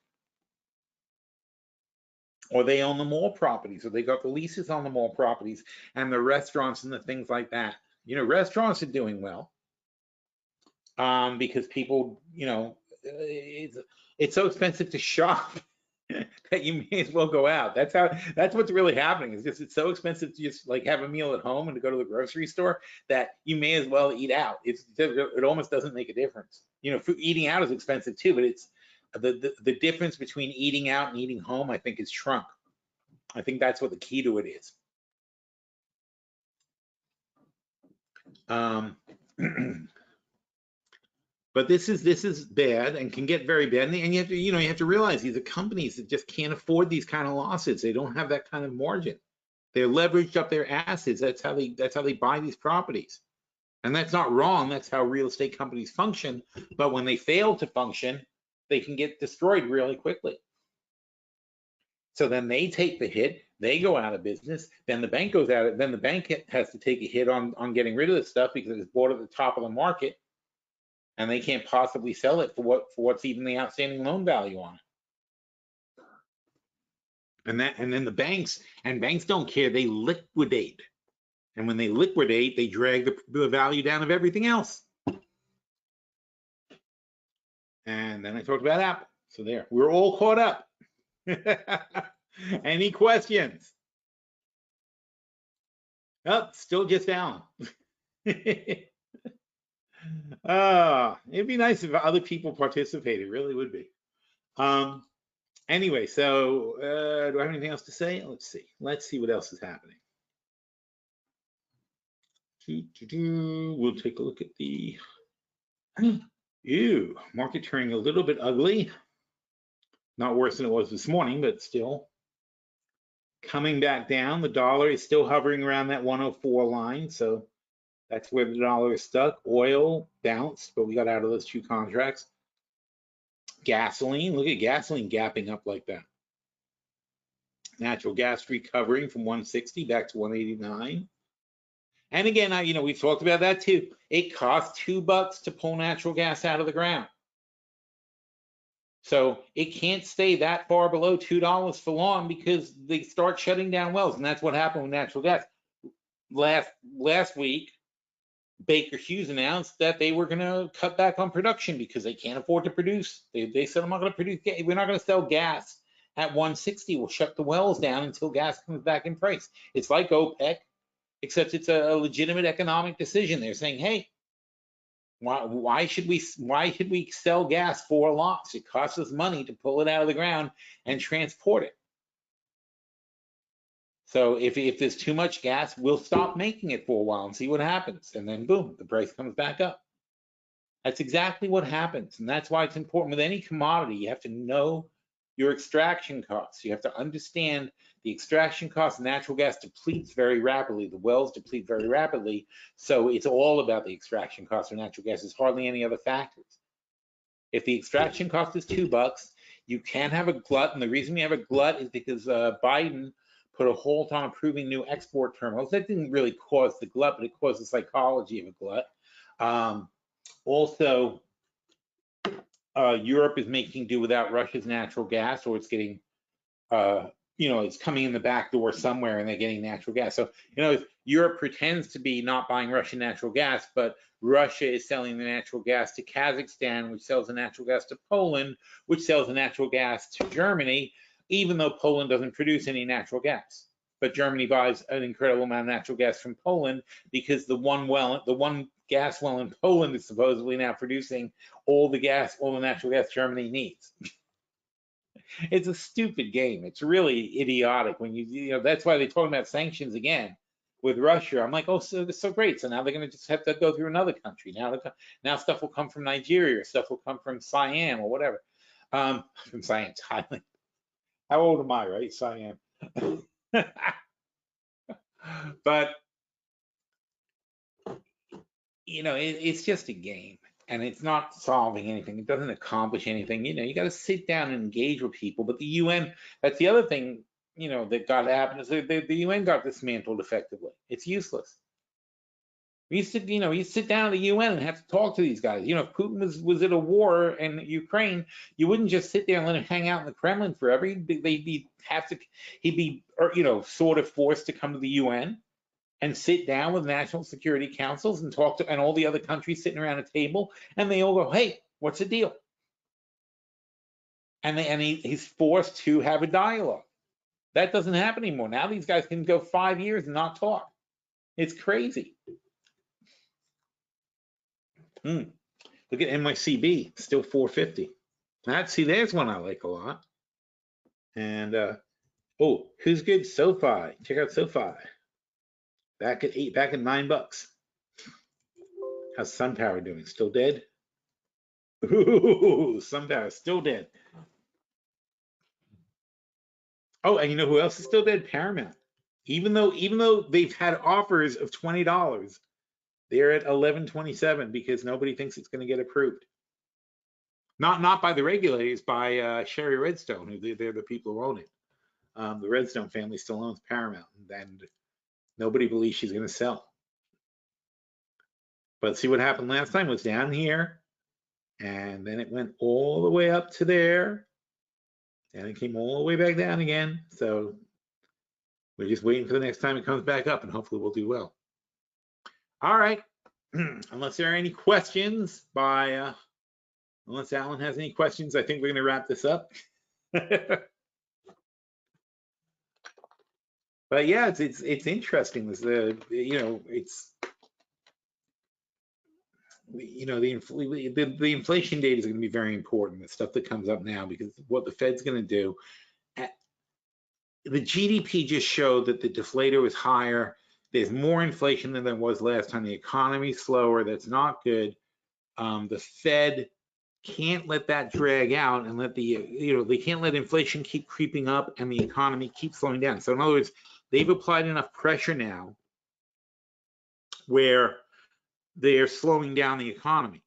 Or they own the mall properties, or they got the leases on the mall properties and the restaurants and the things like that. You know, restaurants are doing well because people, you know, it's so expensive to shop that you may as well go out. That's what's really happening. It's so expensive to just like have a meal at home and to go to the grocery store that you may as well eat out. It almost doesn't make a difference. You know, eating out is expensive too, but it's the difference between eating out and eating home, I think, is shrunk. I think that's what the key to it is. But this is bad and can get very bad. And you have to realize these are companies that just can't afford these kind of losses. They don't have that kind of margin. They're leveraged up their assets. That's how they buy these properties. And that's not wrong. That's how real estate companies function. But when they fail to function, they can get destroyed really quickly. So then they take the hit, they go out of business, then the bank goes out, then the bank has to take a hit on getting rid of the stuff because it's bought at the top of the market, and they can't possibly sell it for what's even the outstanding loan value on it. And then the banks don't care, they liquidate. And when they liquidate, they drag the value down of everything else. And then I talked about Apple. So there, we're all caught up. Any questions? Oh, still just down. It'd be nice if other people participated. It really would be. Anyway, so do I have anything else to say? Let's see. Let's see what else is happening. We'll take a look at the. Ew, market turning a little bit ugly. Not worse than it was this morning, but still coming back down. The dollar is still hovering around that 104 line, so that's where the dollar is stuck. Oil bounced, but we got out of those two contracts. Gasoline, look at gasoline gapping up like that. Natural gas recovering from 160 back to 189. And again, we've talked about that too. It costs $2 to pull natural gas out of the ground. So it can't stay that far below $2 for long because they start shutting down wells. And that's what happened with natural gas. Last week, Baker Hughes announced that they were going to cut back on production because they can't afford to produce. They said, I'm not going to produce, we're not going to sell gas at 160. We'll shut the wells down until gas comes back in price. It's like OPEC, except it's a legitimate economic decision. They're saying, hey, why should we sell gas for a loss? It costs us money to pull it out of the ground and transport it. So if there's too much gas, we'll stop making it for a while and see what happens. And then boom, the price comes back up. That's exactly what happens. And that's why it's important with any commodity. You have to know your extraction costs. You have to understand the extraction cost of natural gas depletes very rapidly. The wells deplete very rapidly. So it's all about the extraction cost of natural gas. There's hardly any other factors. If the extraction cost is $2, you can have a glut. And the reason we have a glut is because Biden put a halt on approving new export terminals. That didn't really cause the glut, but it caused the psychology of a glut. Also, Europe is making do without Russia's natural gas, or it's getting, it's coming in the back door somewhere and they're getting natural gas. So, Europe pretends to be not buying Russian natural gas, but Russia is selling the natural gas to Kazakhstan, which sells the natural gas to Poland, which sells the natural gas to Germany, even though Poland doesn't produce any natural gas. But Germany buys an incredible amount of natural gas from Poland because the one gas well in Poland is supposedly now producing all the natural gas Germany needs. It's a stupid game. It's really idiotic when that's why they're talking about sanctions again with Russia. I'm like, oh, so that's so great. So now they're going to just have to go through another country. Now stuff will come from Nigeria, or stuff will come from Siam or whatever. From Siam, Thailand. How old am I, right? Siam. But it's just a game, and it's not solving anything. It doesn't accomplish anything. You got to sit down and engage with people. But the UN, that's the other thing, that got to happen is the UN got dismantled effectively. It's useless. We used to, you sit down at the UN and have to talk to these guys. If Putin was at a war in Ukraine, you wouldn't just sit there and let him hang out in the Kremlin forever. He'd be sort of forced to come to the UN and sit down with national security councils and talk to, and all the other countries sitting around a table, and they all go, hey, what's the deal? And he's forced to have a dialogue. That doesn't happen anymore. Now these guys can go 5 years and not talk. It's crazy. Look at NYCB, still 450. There's one I like a lot. And who's good? SoFi. Check out SoFi. Back at $9. How's SunPower doing? Still dead? Ooh, SunPower still dead. Oh, and you know who else is still dead? Paramount. Even though they've had offers of $20, they're at $11.27 because nobody thinks it's going to get approved. Not by the regulators, by Sherry Redstone, who they're the people who own it. The Redstone family still owns Paramount, and nobody believes she's going to sell. But see what happened last time was down here, and then it went all the way up to there, and it came all the way back down again. So we're just waiting for the next time it comes back up, and hopefully we'll do well. All right. Unless there are any questions unless Alan has any questions, I think we're going to wrap this up. But yeah, it's interesting. The inflation data is going to be very important. The stuff that comes up now, because what the Fed's going to do. The GDP just showed that the deflator was higher. There's more inflation than there was last time. The economy's slower. That's not good. The Fed can't let that drag out and let they can't let inflation keep creeping up and the economy keep slowing down. So in other words, they've applied enough pressure now where they're slowing down the economy.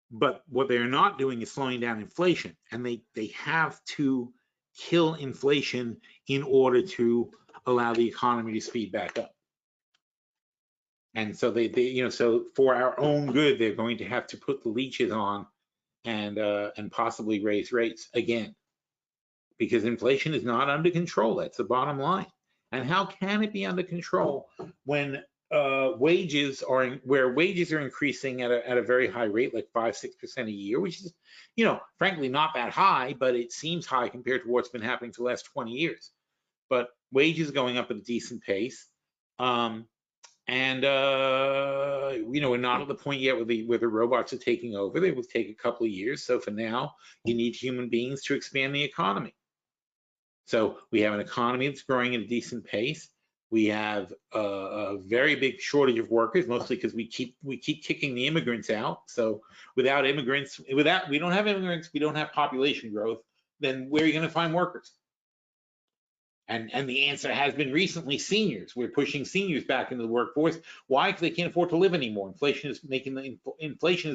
But what they're not doing is slowing down inflation, and they have to kill inflation in order to allow the economy to speed back up. And so so for our own good, they're going to have to put the leashes on and possibly raise rates again, because inflation is not under control. That's the bottom line. And how can it be under control when wages are increasing at a very high rate, like 5-6% a year, which is, frankly, not that high, but it seems high compared to what's been happening for the last 20 years. But wages going up at a decent pace. We're not at the point yet where the robots are taking over. They will take a couple of years. So for now, you need human beings to expand the economy. So we have an economy that's growing at a decent pace. We have a very big shortage of workers, mostly because we keep kicking the immigrants out. So without immigrants, we don't have immigrants, we don't have population growth. Then where are you going to find workers? And the answer has been recently seniors. We're pushing seniors back into the workforce. Why? Because they can't afford to live anymore. Inflation is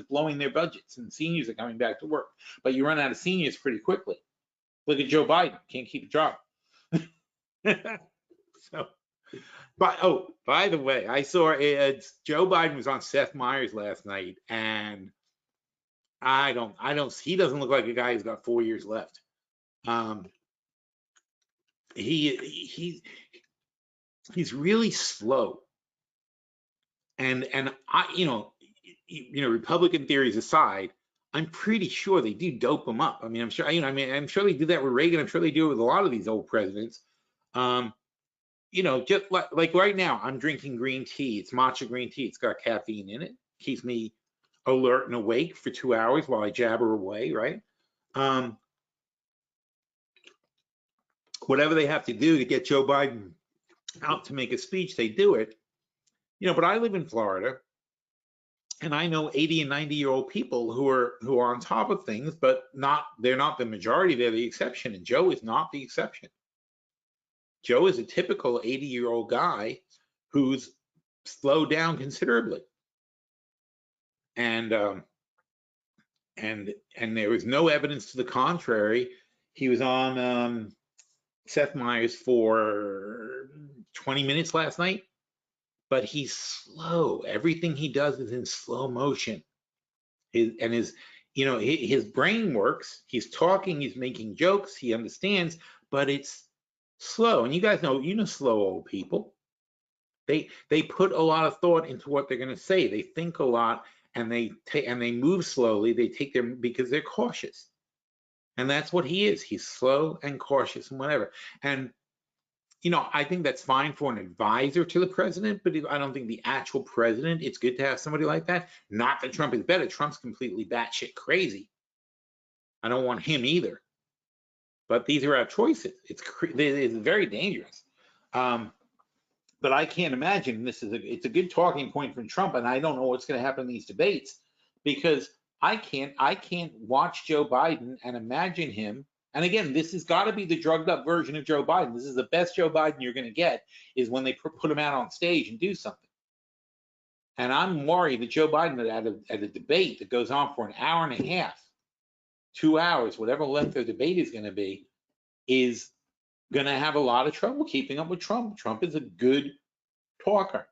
blowing their budgets, and seniors are coming back to work. But you run out of seniors pretty quickly. Look at Joe Biden, can't keep a job. By the way, I saw Joe Biden was on Seth Meyers last night, and he doesn't look like a guy who's got 4 years left. He's really slow, and Republican theories aside, I'm pretty sure they do dope him up. I mean, I'm sure they do that with Reagan. I'm sure they do it with a lot of these old presidents. Just like right now, I'm drinking green tea. It's matcha green tea. It's got caffeine in it. Keeps me alert and awake for 2 hours while I jabber away, right? Whatever they have to do to get Joe Biden out to make a speech, they do it. But I live in Florida, and I know 80 and 90-year-old people who are on top of things, but they're not the majority, they're the exception, and Joe is not the exception. Joe is a typical 80-year-old guy who's slowed down considerably. And there was no evidence to the contrary. He was on Seth Meyers for 20 minutes last night, but he's slow. Everything he does is in slow motion. His brain works. He's talking, he's making jokes, he understands, but it's slow. And you guys know, slow old people. They put a lot of thought into what they're going to say. They think a lot, and they move slowly. They take because they're cautious. And that's what he is. He's slow and cautious and whatever. And I think that's fine for an advisor to the president, but I don't think the actual president, it's good to have somebody like that. Not that Trump is better. Trump's completely batshit crazy. I don't want him either. But these are our choices. It's very dangerous. But I can't imagine it's a good talking point from Trump, and I don't know what's going to happen in these debates, because I can't watch Joe Biden and imagine him. And again, this has got to be the drugged up version of Joe Biden. This is the best Joe Biden you're going to get, is when they put him out on stage and do something. And I'm worried that Joe Biden at a debate that goes on for an hour and a half, 2 hours, whatever length the debate is going to be, is going to have a lot of trouble keeping up with Trump. Trump is a good talker.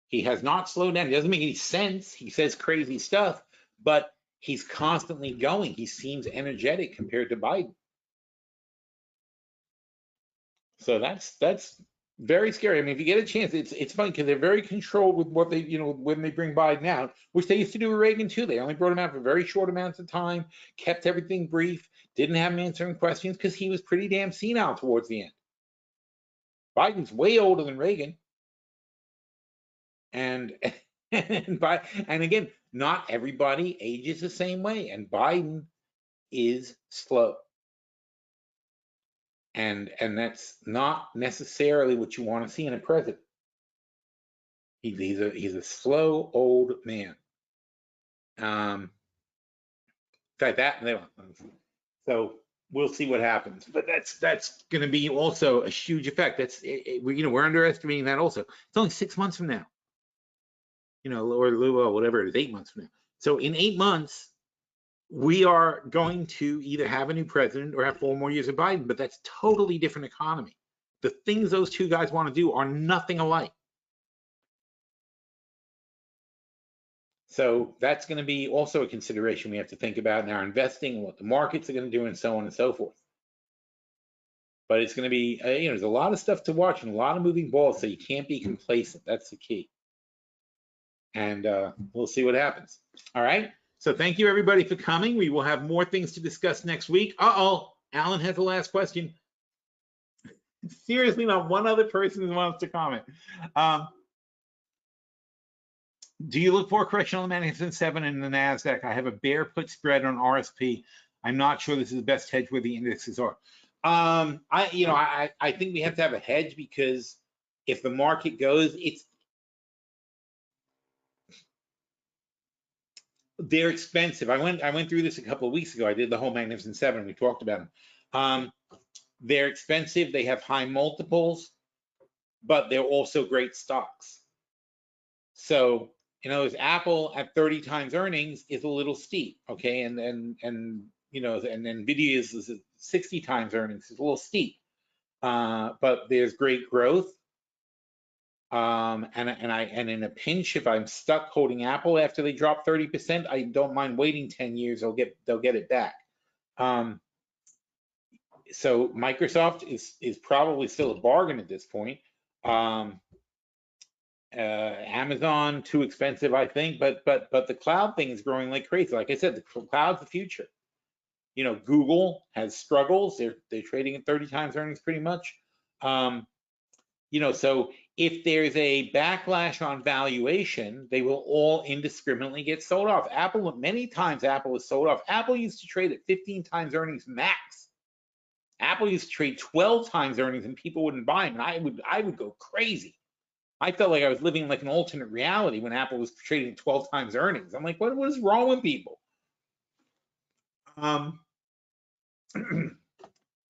He has not slowed down. It doesn't make any sense. He says crazy stuff, but he's constantly going. He seems energetic compared to Biden. So that's very scary. I mean, if you get a chance, it's funny because they're very controlled with what they, when they bring Biden out, which they used to do with Reagan too. They only brought him out for very short amounts of time, kept everything brief, didn't have him answering questions because he was pretty damn senile towards the end. Biden's way older than Reagan. And again, not everybody ages the same way, and Biden is slow. And that's not necessarily what you want to see in a president. He's a slow old man. So we'll see what happens. But that's going to be also a huge effect. We're underestimating that also. It's only 6 months from now. Or whatever it is, 8 months from now. So in 8 months, we are going to either have a new president or have 4 more years of Biden, but that's totally different economy. The things those two guys want to do are nothing alike. So that's going to be also a consideration we have to think about in our investing and what the markets are going to do and so on and so forth. But it's going to be, there's a lot of stuff to watch and a lot of moving balls, so you can't be complacent. That's the key. And we'll see what happens. All right. So thank you, everybody, for coming. We will have more things to discuss next week. Alan has the last question. Seriously, not one other person who wants to comment. Do you look for a correction on the Magnificent 7 in the NASDAQ? I have a bear put spread on RSP. I'm not sure this is the best hedge where the indexes are. I think we have to have a hedge, because if the market goes, they're expensive. I went through this a couple of weeks ago. I did the whole Magnificent 7. We talked about them. They're expensive. They have high multiples, but they're also great stocks. So, Apple at 30 times earnings is a little steep, okay? And then Nvidia is 60 times earnings. It's a little steep, but there's great growth. And in a pinch, if I'm stuck holding Apple after they drop 30%, I don't mind waiting 10 years. They'll get it back. So Microsoft is probably still a bargain at this point. Amazon, too expensive, I think, but the cloud thing is growing like crazy. Like I said, the cloud's the future. Google has struggles. They're trading at 30 times earnings pretty much. So if there's a backlash on valuation, they will all indiscriminately get sold off. Many times Apple is sold off. Apple used to trade at 15 times earnings max. Apple used to trade 12 times earnings and people wouldn't buy them. And I would go crazy. I felt like I was living like an alternate reality when Apple was trading 12 times earnings. I'm like, what is wrong with people?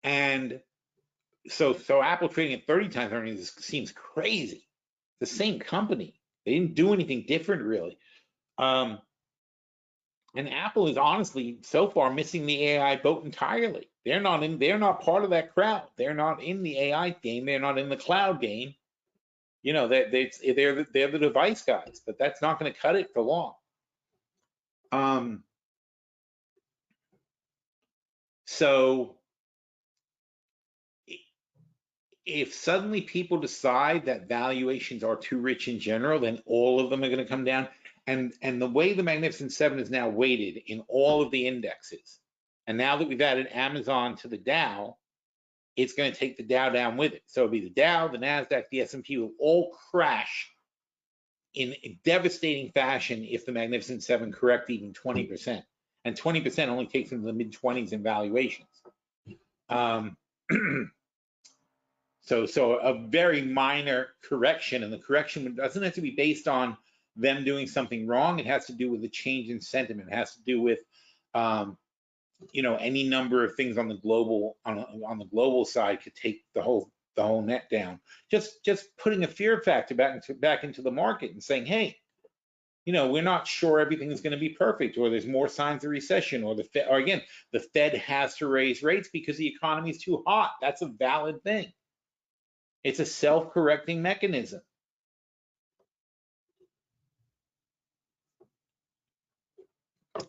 And so Apple trading at 30 times earnings seems crazy. The same company. They didn't do anything different, really. And Apple is honestly so far missing the AI boat entirely. They're not part of that crowd. They're not in the AI game. They're not in the cloud game. You know, they're the device guys, but that's not going to cut it for long. So if suddenly people decide that valuations are too rich in general, then all of them are going to come down. And the way the Magnificent Seven is now weighted in all of the indexes, and now that we've added Amazon to the Dow, it's going to take the Dow down with it. So it'll be the Dow, the NASDAQ, the S&P will all crash in a devastating fashion if the Magnificent Seven correct even 20%. And 20% only takes them to the mid-20s in valuations. So a very minor correction, and the correction doesn't have to be based on them doing something wrong. It has to do with a change in sentiment. It has to do with you know, any number of things on the global side could take the whole net down. Just putting a fear factor back into the market and saying, hey, you know, we're not sure everything is going to be perfect, or there's more signs of recession, or again, the Fed has to raise rates because the economy is too hot. That's a valid thing. It's a self-correcting mechanism.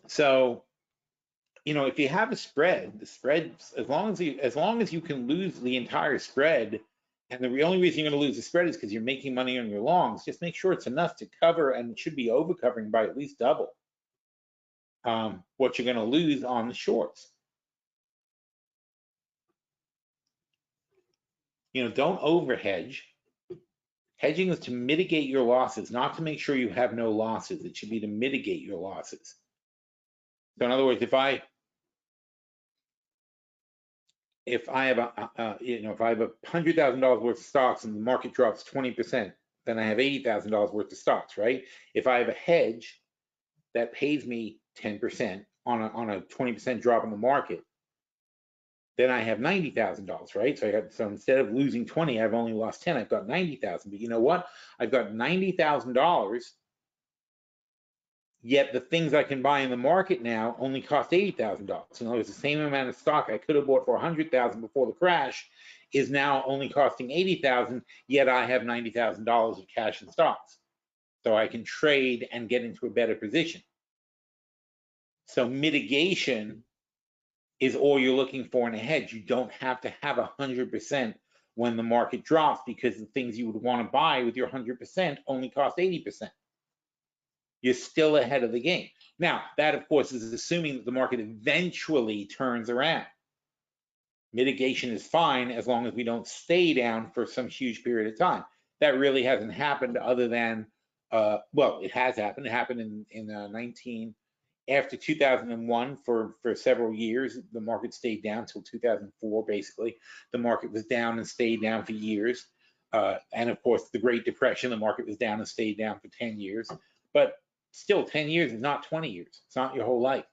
So, you know, if you have a spread, the spread, as long as you can lose the entire spread, and the only reason you're going to lose the spread is because you're making money on your longs, just make sure it's enough to cover, and it should be over covering by at least double what you're going to lose on the shorts. You know, don't over hedge. Hedging is to mitigate your losses, not to make sure you have no losses. It should be to mitigate your losses. So in other words, if I have $100,000 worth of stocks and the market drops 20%, then I have $80,000 worth of stocks, right? If I have a hedge that pays me 10% on a 20% drop in the market, then I have $90,000, right? So instead of losing 20, I've only lost 10. I've got 90,000. But you know what? I've got $90,000. Yet the things I can buy in the market now only cost $80,000. In other words, the same amount of stock I could have bought for $100,000 before the crash is now only costing $80,000. Yet I have $90,000 of cash and stocks, so I can trade and get into a better position. So mitigation is all you're looking for in a hedge. You don't have to have 100% when the market drops, because the things you would want to buy with your 100% only cost 80%. You're still ahead of the game. Now, that of course is assuming that the market eventually turns around. Mitigation is fine as long as we don't stay down for some huge period of time. That really hasn't happened, other than, well, it has happened. It happened after 2001 for several years. The market stayed down till 2004, basically. The market was down and stayed down for years. And of course, the Great Depression, the market was down and stayed down for 10 years. But still, 10 years is not 20 years. It's not your whole life.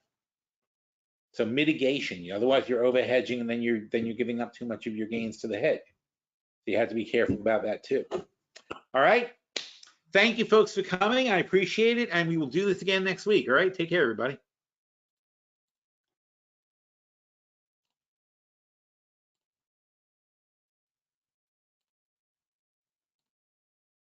So mitigation, otherwise you're over hedging, and then you're giving up too much of your gains to the hedge. So you have to be careful about that too. All right. Thank you folks for coming. I appreciate it. And we will do this again next week. All right. Take care, everybody.